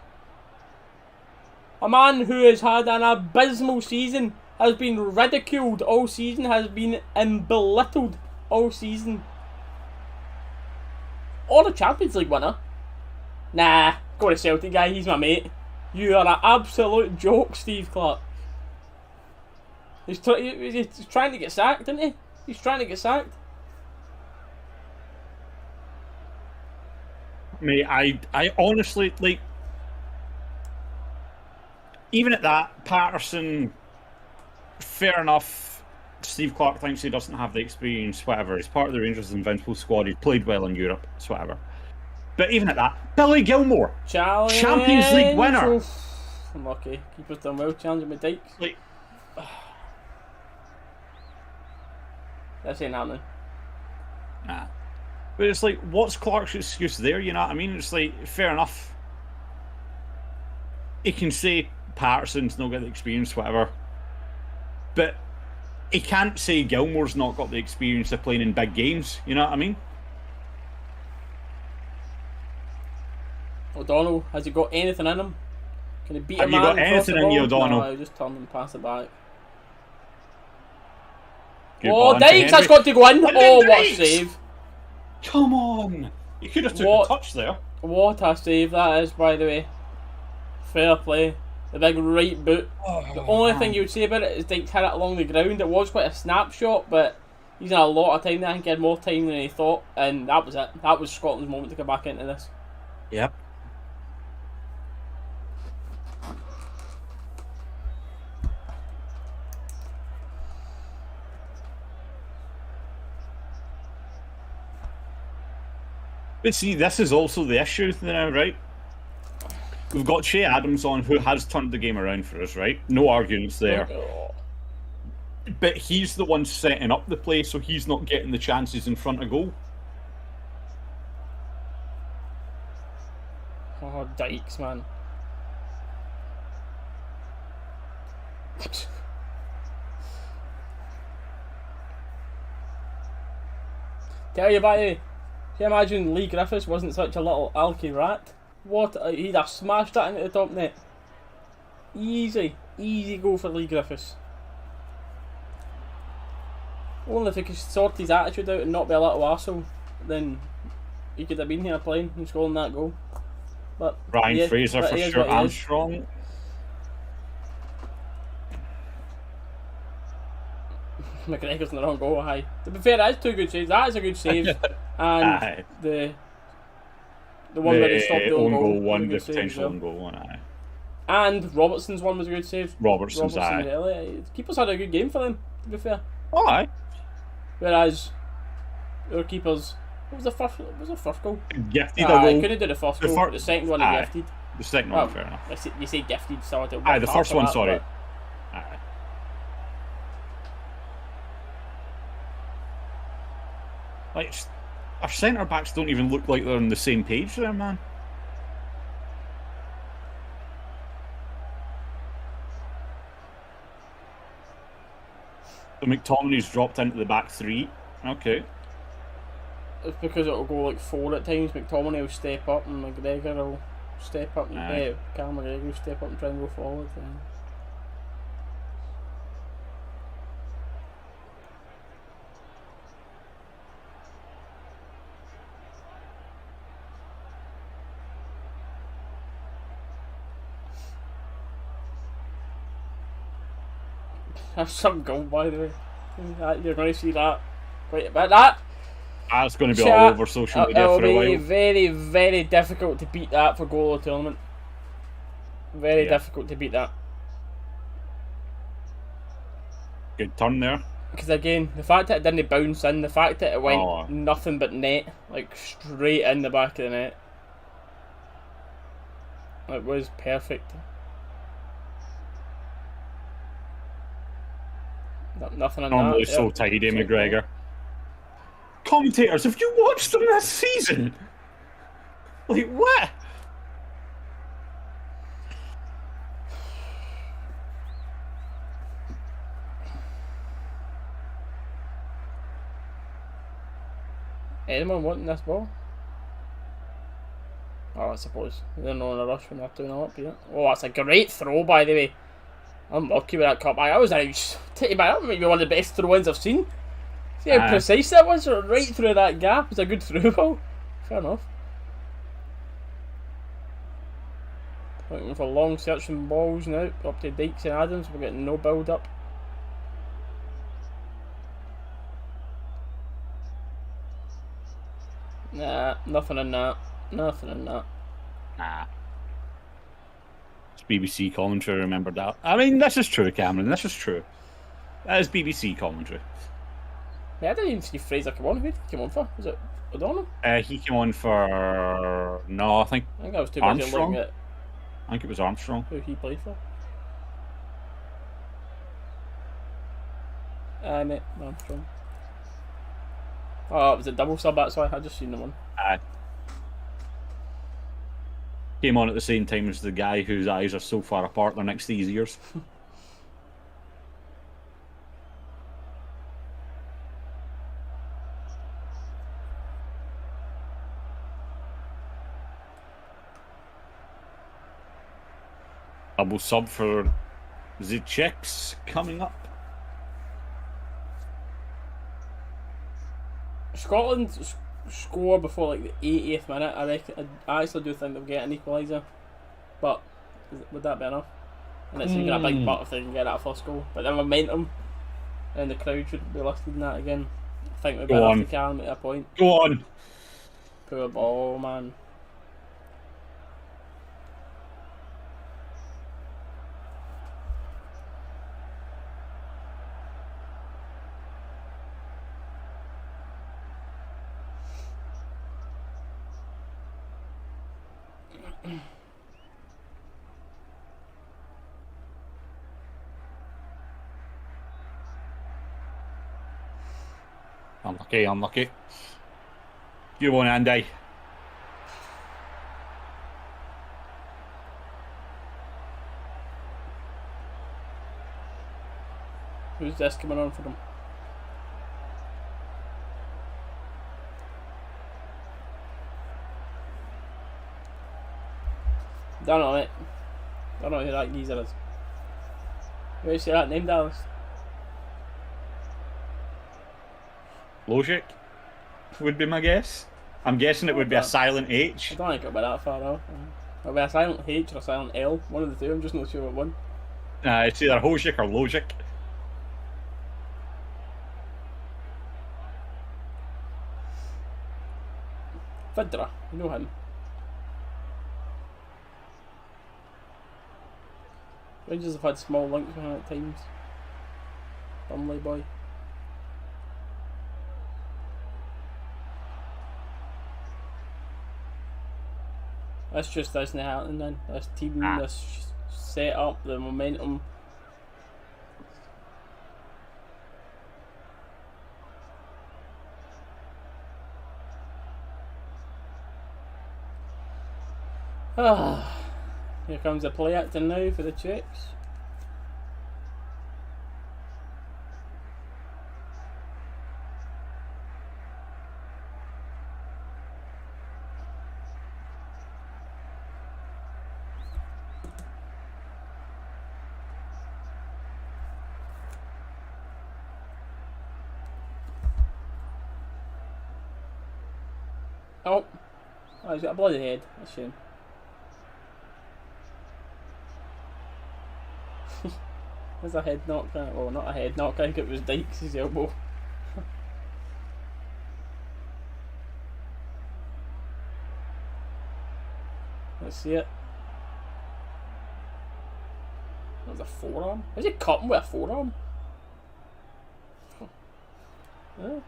A man who has had an abysmal season, has been ridiculed all season, has been belittled all season. Or a Champions League winner. Nah, go to Celtic guy, he's my mate. You are an absolute joke, Steve Clark. He's trying to get sacked, isn't he? He's trying to get sacked. Mate, I honestly, like, even at that, Patterson, fair enough. Steve Clark thinks he doesn't have the experience, whatever. He's part of the Rangers Invincible squad. He's played well in Europe, it's whatever. But even at that, Billy Gilmore, Challenge. Champions League winner. Unlucky. Keeper's done well, challenging with Dykes. Like, That's ain't happening. nah. But it's like, what's Clark's excuse there? You know what I mean? It's like, fair enough. He can say Patterson's not got the experience, whatever. But he can't say Gilmore's not got the experience of playing in big games. You know what I mean? O'Donnell, has he got anything in him? Can he beat Have a you man got across anything the in you, ball? O'Donnell? No, just turn and pass it back. Good ball Oh, into Dykes has Henry. got to go in. And Oh, then what a Dykes! save. Come on! You could have took What? a touch there. What a save that is, by the way. Fair play. The big right boot. The only thing you would say about it is Dykes had it along the ground. It was quite a snapshot, but he's had a lot of time there. I think he had more time than he thought, and that was it. That was Scotland's moment to get back into this. Yep. But see, this is also the issue now, right? We've got Shea Adams on, who has turned the game around for us, right? No arguments there. But he's the one setting up the play, so he's not getting the chances in front of goal. Oh, Dykes, man. Tell you about it. Can you imagine Lee Griffiths wasn't such a little alky rat? He'd have smashed that into the top net. Easy goal for Lee Griffiths. Only if he could sort his attitude out and not be a little arsehole, then he could have been here playing and scoring that goal. But Ryan Fraser for sure, Armstrong. McGregor's in the wrong goal, aye. To be fair, that is two good saves. That is a good save. And the one where they stopped the own goal. One, the potential own goal one, aye. And Robertson's one was a good save. Robertson's aye. Really. Keepers had a good game for them, to be fair. Oh, aye. Whereas our keepers, what was the first goal? Gifted a goal. goal. Couldn't do the first goal. The second one he gifted. The second one, fair enough. You say gifted, so I don't. Aye, the first one, sorry. Aye. Like, our centre backs don't even look like they're on the same page there, man. So McTominay's dropped into the back three. Okay. It's because it'll go like 4 at times. McTominay will step up and McGregor will step up. And Callum McGregor will step up and try and go forward. That's some goal, by the way. You're going to see that quite a bit. That's going to be all over social media for a while. It'll be very, very difficult to beat that for goal of the tournament. Very difficult to beat that. Good turn there. Because again, the fact that it didn't bounce in, the fact that it went nothing but net, like straight in the back of the net, it was perfect. Nothing on that. Normally so tidy, McGregor. Commentators, have you watched them this season? Like, what? Anyone wanting this ball? Oh, I suppose. They're not in a rush when they're 2-0 up here. Oh, that's a great throw, by the way. I'm lucky with that cut back. I was taking back. That might be one of the best throw-ins I've seen. See how precise that was? Right through that gap. It's a good through ball. Fair enough. Looking for long searching balls now. Up to Dykes and Adams. We're getting no build up. Nah, nothing in that. Nothing in that. Nah. It's BBC commentary, remember that. I mean, this is true, Cameron. This is true. That is BBC commentary. Yeah, I didn't even see Fraser come on. Who did he come on for? Was it O'Donnell? He came on for... No, I think I was too busy Armstrong. looking at I think it was Armstrong. who he played for. Mate, Armstrong. Oh, it was a double sub, that's why I just seen the one. Came on at the same time as the guy whose eyes are so far apart they're next to his ears. Double sub for the Czechs coming up. Scotland score before like the 80th minute. I reckon. I actually do think they'll get an equaliser, but would that be enough? And it's even a big butt if they can get that first goal. But the momentum and the crowd should be listed in that again. I think we'd be enough to carry them at that point. Go on. Poor ball, man. Unlucky, unlucky. You won, Andy. Who's this coming on for them? Don't know, mate. Don't know who that geezer is. Where you see that name, Dallas? Logic would be my guess. I'm guessing it would be a silent I H. don't think it'll be that far off. It'll be a silent H or a silent L. One of the two. I'm just not sure what one. It's either Hojic or Logic. Vidra, you know him. Rangers have had small links with him at times. Burnley boy. This just isn't happening then. This team, this set up, the momentum. Here comes the play acting now for the Czechs. Oh, he's got a bloody head. That's a shame. There's a head knock. Well, not a head knock. I think it was Dykes' elbow. Let's see it. That was a forearm. Is he cutting with a forearm? Yeah.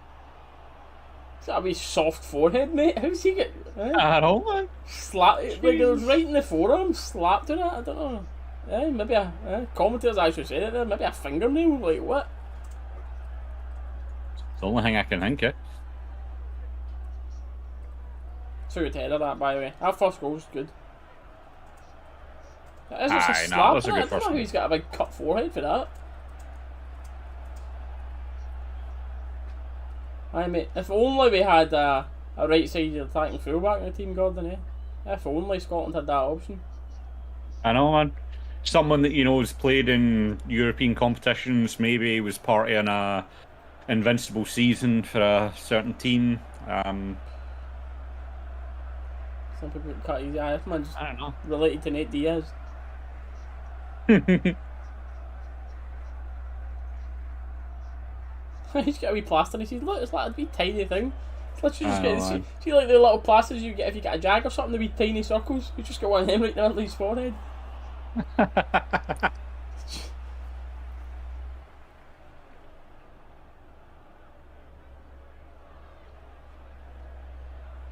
Is that a wee soft forehead, mate? How's he get? I don't know. Slap it like it was right in the forearm. Slapped on it. I don't know. Yeah, maybe a commentators actually said it there. Maybe a fingernail. Like what? It's the only thing I can think of. So good header that, by the way. Our first goal's good. That is just a Aye, slap. no, that's a good I don't first know goal. who's got a big cut forehead for that. Aye, mate. If only we had a right-sided attacking fullback in the team, Gordon, eh? If only Scotland had that option. I know, man. Someone that has played in European competitions, maybe was part in a invincible season for a certain team. Some people get cut easy. Aye, this man's I don't know. related to Nate Diaz. He's got a wee plaster and he says, look, it's like a wee tiny thing. It's literally just I know, see like the little plasters you get if you get a jag or something, the wee tiny circles. You just got one of them right there on his forehead.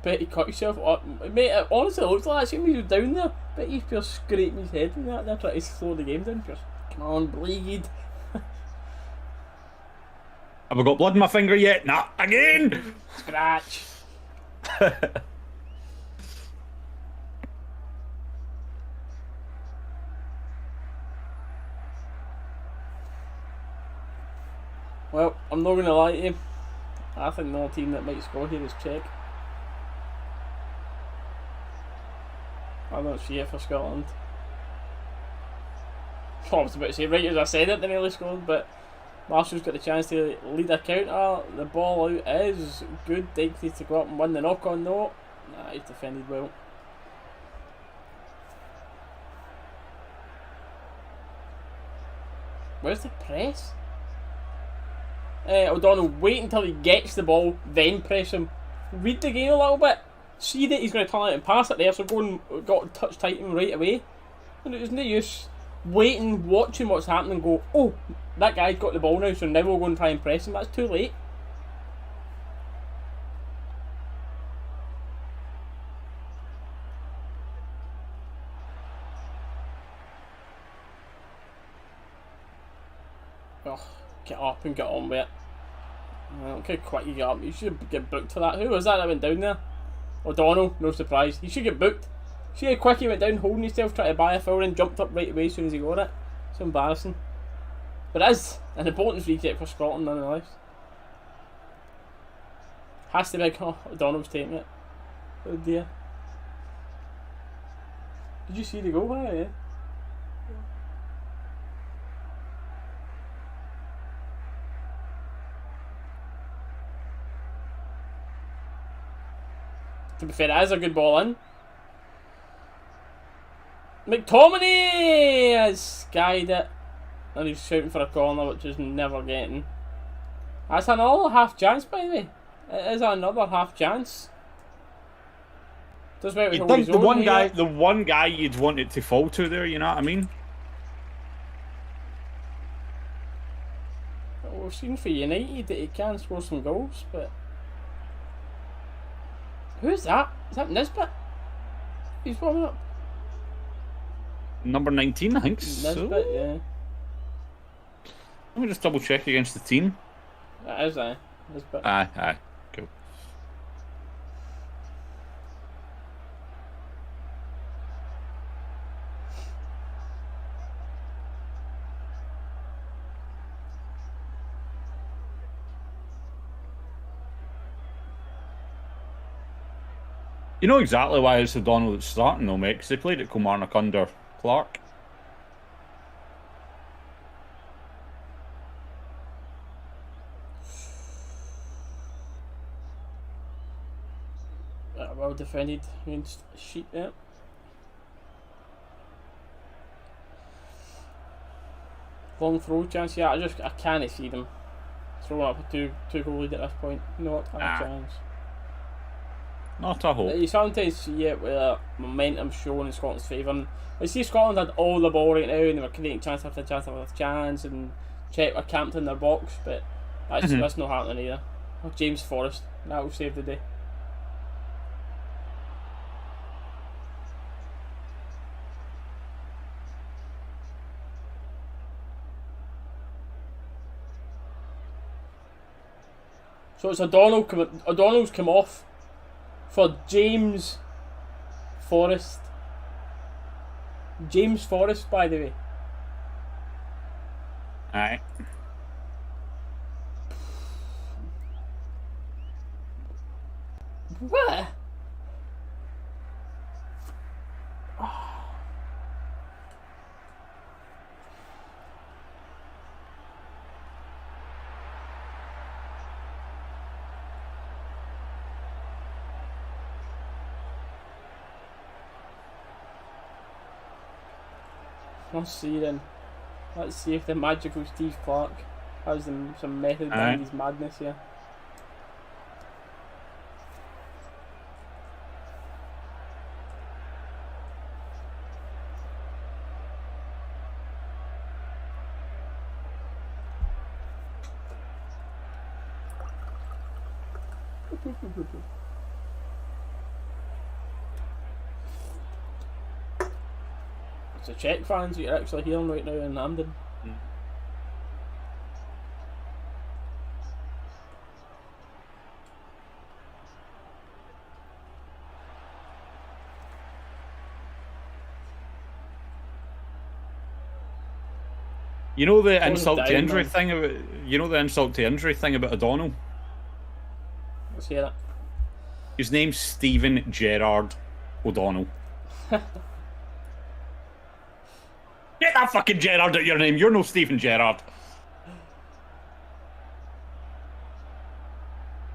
Bet he cut himself up. Mate, it honestly looks like that. He was down there. Bet he's just scraping his head and that. They're trying to slow the game down. Just, come on, bleed. Have I got blood in my finger yet? Nah, again! Scratch. Well, I'm not going to lie to you. I think the only team that might score here is Czech. I don't see it for Scotland. I was about to say, right as I said it, they nearly scored, but Marshall's got the chance to lead a counter. The ball out is good. Dykes needs to go up and win the knock-on. No, nah, he's defended well. Where's the press? O'Donnell, wait until he gets the ball, then press him. Read the game a little bit. See that he's going to turn it and pass it there, so go and got touch tight him right away. And there's no use waiting, watching what's happening and go, oh, that guy's got the ball now, so now we'll go and try and press him. That's too late. up and get on with it. Look how quick you get up. You should get booked for that. Who was that went down there? O'Donnell, no surprise. He should get booked. See how quick he went down holding himself, trying to buy a foul and jumped up right away as soon as he got it. It's embarrassing. But it is an important free kick for Scotland nonetheless. Has to be. Oh, O'Donnell's taking it. Oh dear. Did you see the goal? Yeah. To be fair, it is a good ball in. McTominay has skied it. And he's shouting for a corner, which is never getting. That's another half chance, by the way. It is another half chance. Does You'd think the one guy you'd want it to fall to there, you know what I mean? Well, we've seen for United that he can score some goals, but who's that? Is that Nisbet? He's warming up. Number 19, I think. Nisbet, yeah. Let me just double check against the team. That is Nisbet. Aye, cool. You know exactly why it's O'Donnell that's starting though, mate, because they played at Kilmarnock under Clark. Well defended against Sheep there. Long throw chance, yeah, I can't see them throwing up a two goal lead at this point. Not a chance. Not a hope. You sometimes see it where momentum showing in Scotland's favour. I see Scotland had all the ball right now and they were creating chance after chance after chance and Czech were camped in their box, but that's not happening either. Oh, James Forrest, that will save the day. So it's O'Donnell's come off for James Forrest. James Forrest, by the way. Aye. What? Let's see then. Let's see if the magical Steve Clark has some method behind his madness here. It's the Czech fans that you're actually hearing right now in Hampden. You know the insult to injury thing about O'Donnell? Let's hear it. His name's Stephen Gerrard O'Donnell. Get that fucking Gerrard out your name. You're no Stephen Gerrard.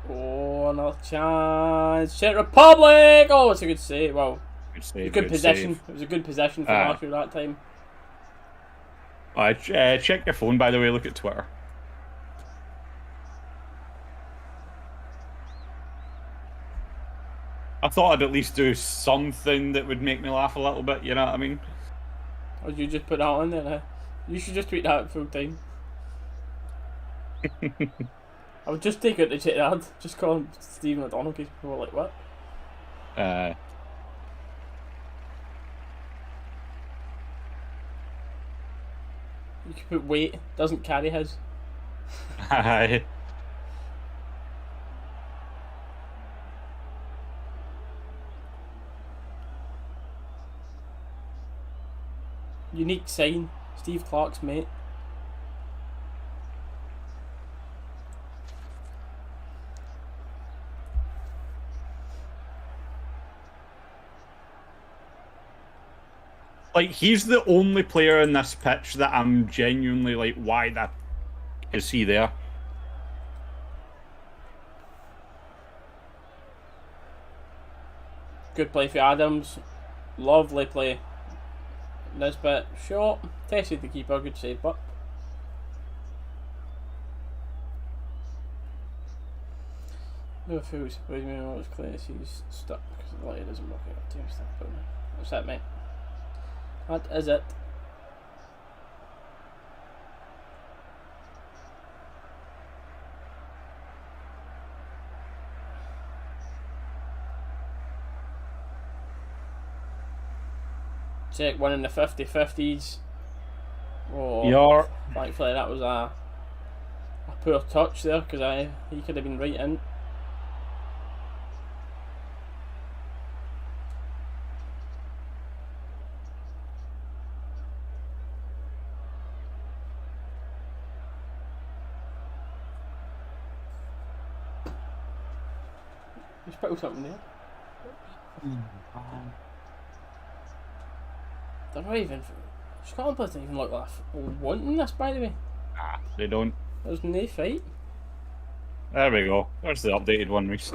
Oh, another chance. Czech Republic! Oh, it's a good save. Well, good save. Good possession. Save. It was a good possession for Marshall that time. Check your phone, by the way. Look at Twitter. I thought I'd at least do something that would make me laugh a little bit, you know what I mean? Or you just put that on there, huh? You should just tweet that full time. I would just take out the Gerrard, just call him Stephen O'Donnell, because people are like, what? You could put weight, doesn't carry his. Aye. Unique sign. Steve Clark's mate. Like, he's the only player in this pitch that I'm genuinely like, why that is he there? Good play for Adams. Lovely play. Nisbet shot. Tested the keeper. Good save, but. No fools. Wait a minute, it's clear he's stuck because the light doesn't work out. Team stuck. What's that, mate? What is it? Czech winning the 50-50s. Oh, Yeah. thankfully that was a poor touch there because he could have been right in. He's put something there. They're not even. Scotland doesn't even look like wanting this, by the way. Ah, they don't. There's no fight. There we go. There's the updated one, Reese.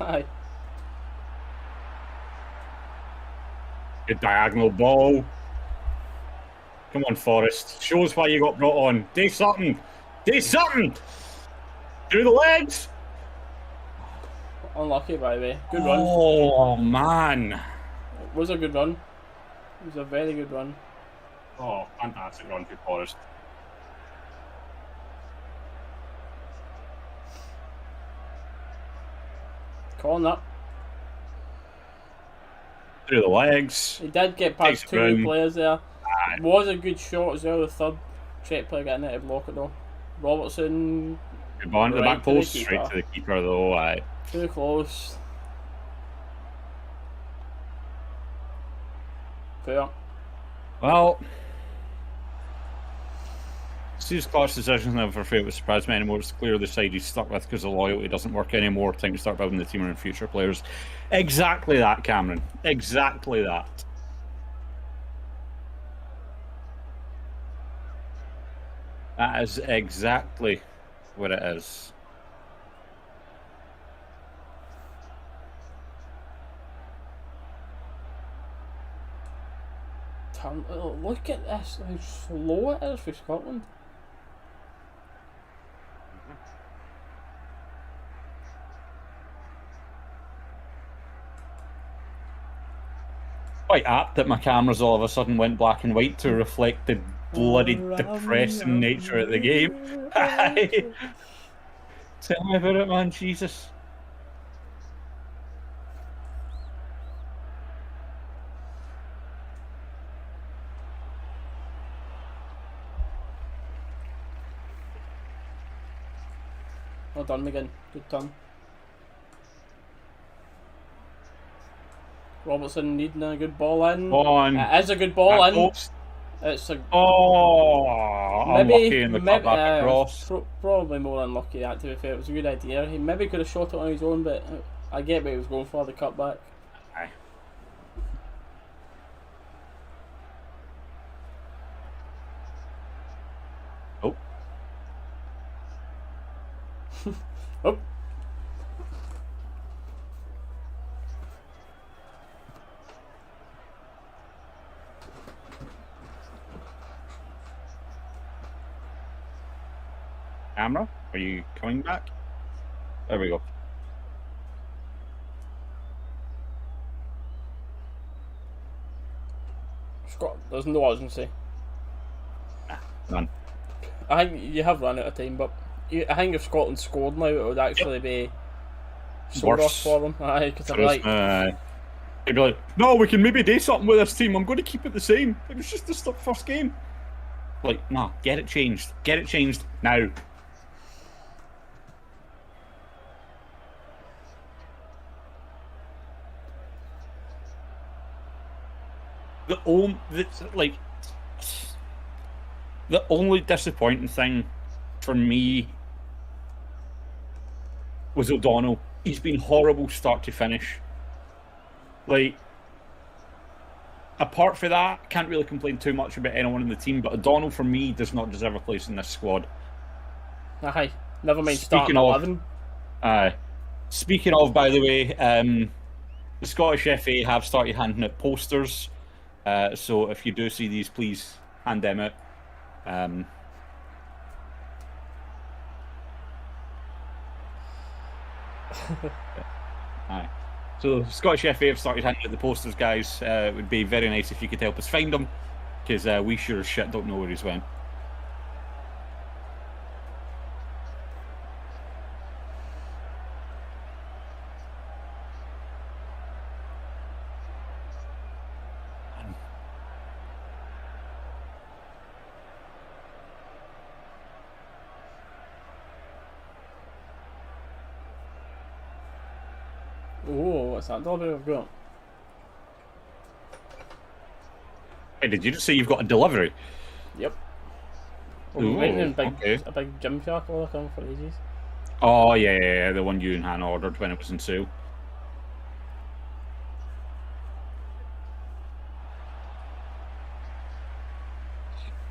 Aye. Good diagonal ball. Come on, Forrest. Show us why you got brought on. Do something. Do something. Through the legs. Unlucky, by the way. Good run. Oh, man. It was a good run. It was a very good run. Oh, fantastic run for Forrest. Corner. Through the legs. He did get past Takes two round. players there. Aye. Was a good shot as well. The third Czech player getting it to block it though. Robertson. Good ball into the Right back to the post. Straight keeper. to the keeper, though. Aye. Too close. Fair. Well, Steve's Clark's decisions never fail to surprise me anymore. It's clear the side he's stuck with because the loyalty doesn't work anymore. Time to start building the team around future players. Exactly that, Cameron. Exactly that. That is exactly what it is. Look at this, how slow it is for Scotland. Quite apt that my cameras all of a sudden went black and white to reflect the bloody depressing nature of the game. Tell me about it, man. Jesus. Well done, Megan. Good turn. Robertson needing a good ball in. On. It is a good ball in. Post. It's a Oh, unlucky in the cut back across. Probably more unlucky that, to be fair. It was a good idea. He maybe could have shot it on his own, but I get what he was going for, the cutback. Aye. Oh. Oh. Camera, are you coming back? There we go. Scott, there's no urgency. None. I think you have run out of time, but I think if Scotland scored now, it would actually be sore Worse. off for them. Aye, because they're like, He'd be like, no, we can maybe do something with this team. I'm going to keep it the same. It was just the first game. Like, nah, get it changed. Get it changed now. The only disappointing thing for me was O'Donnell. He's been horrible start to finish. Like, apart from that, can't really complain too much about anyone in the team, but O'Donnell, for me, does not deserve a place in this squad. Aye, never mind starting 11. Speaking of, by the way, the Scottish FA have started handing out posters, so if you do see these, please hand them out. Aye. So Scottish FA have started handing out the posters, guys. It would be very nice if you could help us find them, because we sure as shit don't know where he's went. Oh, what's that delivery I've got? Hey, did you just say you've got a delivery? Yep. Ooh, A big gym shark order coming for ages. Oh, yeah, the one you and Hannah ordered when it was in sale.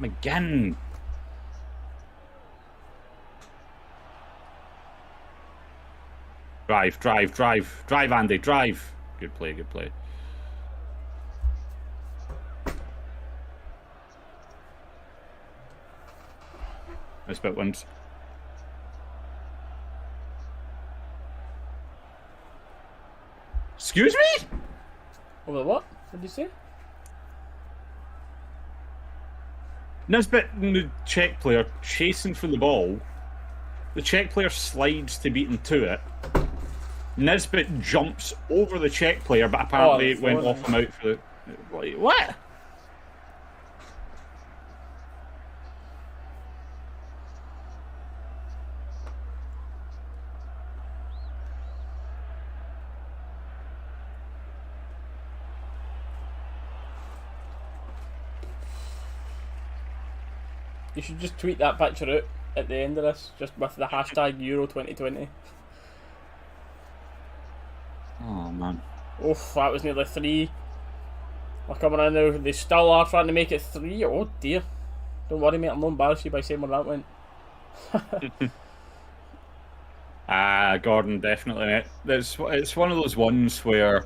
McGinn. Drive, Andy, drive. Good play. Nice bit wins. Excuse me? Over what? What did you say? Nisbet and the Czech player chasing for the ball. The Czech player slides to beat him to it. Nisbet jumps over the Czech player, but apparently it went off him out for the... Like, what? You should just tweet that picture out at the end of this, just with the hashtag EURO2020. Oh, man. Oof, that was nearly 3. We're coming in now, they still are trying to make it 3. Oh dear. Don't worry, mate, I'm not embarrassed you by saying where that went. Gordon, definitely, mate. It's one of those ones where...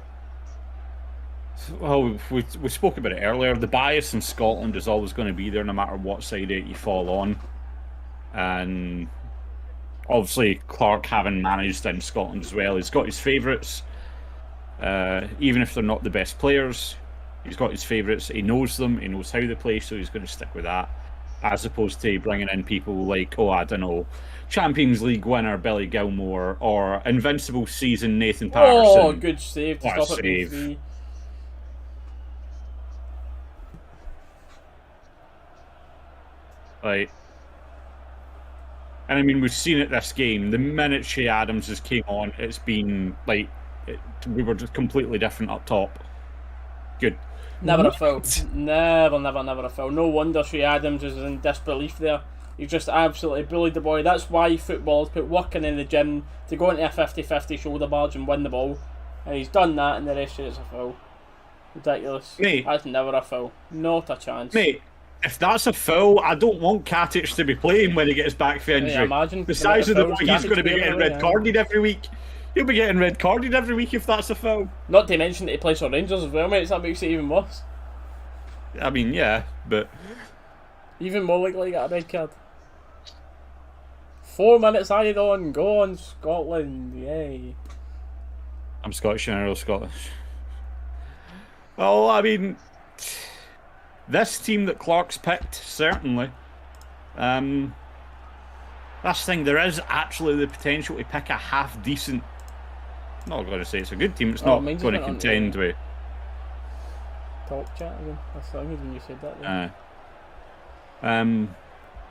Well, we spoke about it earlier. The bias in Scotland is always going to be there no matter what side of it you fall on. And obviously Clark, having managed in Scotland as well, he's got his favourites. Even if they're not the best players, he's got his favourites. He knows them, he knows how they play, so he's going to stick with that. As opposed to bringing in people like, I don't know, Champions League winner Billy Gilmore or Invincible season Nathan Patterson. Oh, good save to stop it being 3. Like, and I mean, we've seen it this game. The minute Shea Adams has came on, it's been like we were just completely different up top. Good. Never a foul. Never a foul. No wonder Shea Adams is in disbelief there. He's just absolutely bullied the boy. That's why footballers put working in the gym to go into a 50-50 shoulder barge and win the ball. And he's done that, and the rest of it's a foul. Ridiculous. Mate. That's never a foul. Not a chance. Mate. If that's a foul, I don't want Katic to be playing when he gets back for injury. Yeah, imagine the size of the boy, he's Katic going to be getting red carded every week. He'll be getting red carded every week if that's a foul. Not to mention that he plays for Rangers as well, mate. So that makes it even worse. I mean, yeah, but... Even more likely to get a red card. 4 minutes added on. Go on, Scotland. Yay. I'm Scottish and I'm Scottish. Well, I mean... This team that Clark's picked, certainly. That's the thing, there is actually the potential to pick a half-decent... I'm not going to say it's a good team, it's not going to contend with talk chat again. That's the thing when you said that. Then.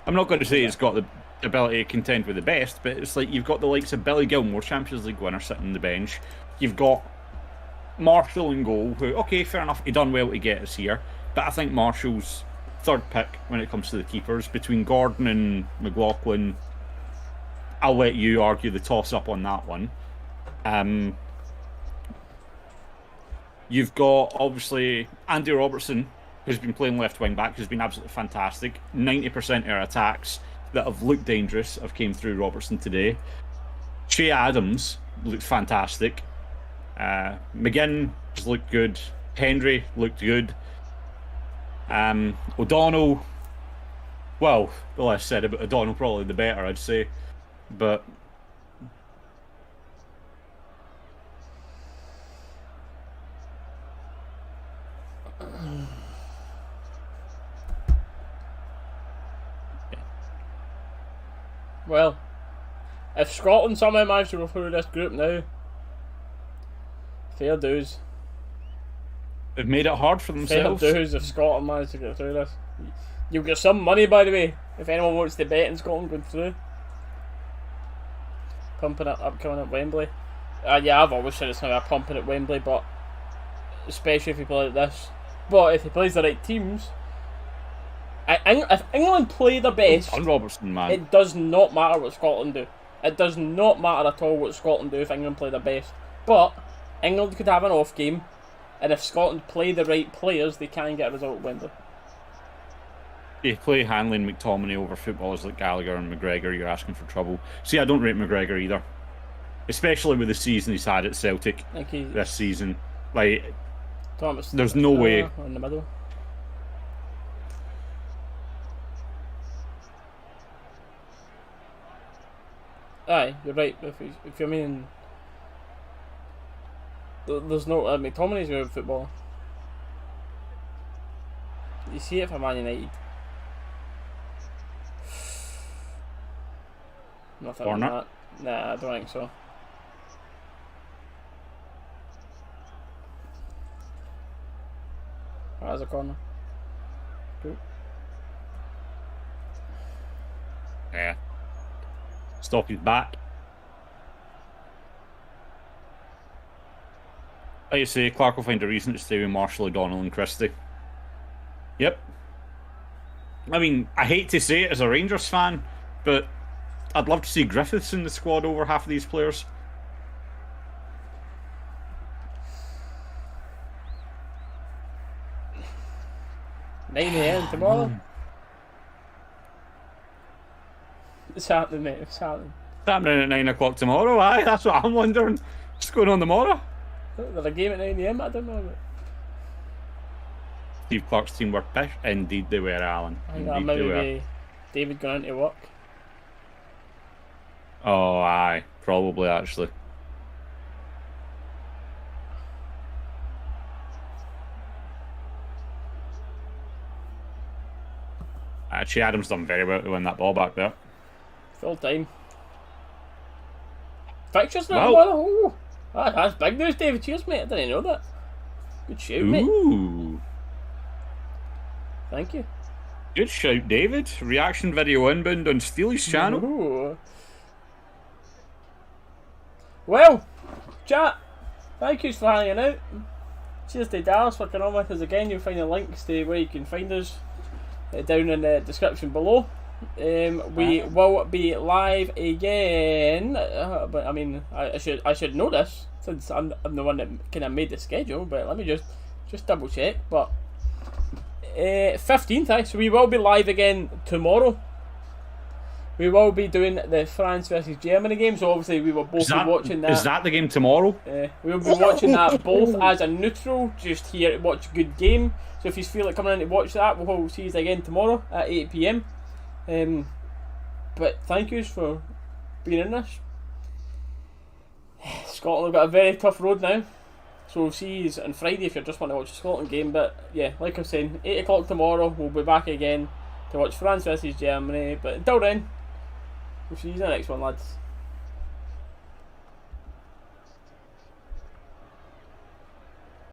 I'm not going to say it's got the ability to contend with the best, but it's like you've got the likes of Billy Gilmore, Champions League winner, sitting on the bench. You've got Marshall in goal, who, okay, fair enough, he done well to get us here, but I think Marshall's third pick when it comes to the keepers. Between Gordon and McLaughlin, I'll let you argue the toss-up on that one. You've got, obviously, Andy Robertson, who's been playing left wing back, who's been absolutely fantastic. 90% of our attacks that have looked dangerous have came through Robertson today. Che Adams looked fantastic. McGinn just looked good. Henry looked good. O'Donnell, well, the less said about O'Donnell, probably the better, I'd say. But well, if Scotland somehow manage to go through this group now, fair dues. they've made it hard for themselves. Fair dues if Scotland manage to get through this. You'll get some money, by the way, if anyone wants to bet in Scotland going through. Pumping it up, coming at Wembley. Yeah, I've always said it's now a pumping at Wembley, but especially if you play like this. But if he plays the right teams, if England play their best, On Robertson, man. it does not matter what Scotland do. It does not matter at all what Scotland do if England play their best. But England could have an off game, and if Scotland play the right players, they can get a result at Wembley. You play Hanley and McTominay over footballers like Gallagher and McGregor, you're asking for trouble. See, I don't rate McGregor either. Especially with the season he's had at Celtic this season. Like, Thomas, there's no way. In the middle. Aye, you're right. If you mean, there's no McTominay's a good footballer. You see it for Man United. Nothing Corner? like that. Nah, I don't think so. That is a corner. Good. Yeah. Stop his back. Like you say, Clark will find a reason to stay with Marshall, O'Donnell and Christie. Yep. I mean, I hate to say it as a Rangers fan, but I'd love to see Griffiths in the squad over half of these players. 9 AM tomorrow. It's happening, mate. It's happening. It's happening at 9 o'clock tomorrow, aye? That's what I'm wondering. What's going on tomorrow? There's a game at 9 AM. I don't know. But Steve Clark's team were pish. Indeed they were, Alan. I think that Indeed might they were. be David going into work. Oh, aye. Probably, actually. Actually, Adams done very well to win that ball back there. Full time. Fixtures now. Wow. Oh, that's big news, David. Cheers, mate. I didn't know that. Good shout, mate. Ooh. Thank you. Good shout, David. Reaction video inbound on Steely's channel. Ooh. Well, chat. Thank you for hanging out. Cheers to Dalus for coming on with us again. You'll find the links to where you can find us down in the description below. We will be live again, but I mean, I should know this since I'm the one that kind of made the schedule. But let me just double check. But 15th, so we will be live again tomorrow. We will be doing the France versus Germany game, so obviously we will both be watching that. Is that the game tomorrow? We will be watching that both as a neutral, just here to watch a good game. So if you feel like coming in to watch that, we'll see you again tomorrow at 8 PM. But thank yous for being in this. Scotland have got a very tough road now, so we'll see you on Friday if you just want to watch a Scotland game. But yeah, like I'm saying, 8 o'clock tomorrow we'll be back again to watch France versus Germany. But until then, we'll see you in the next one, lads.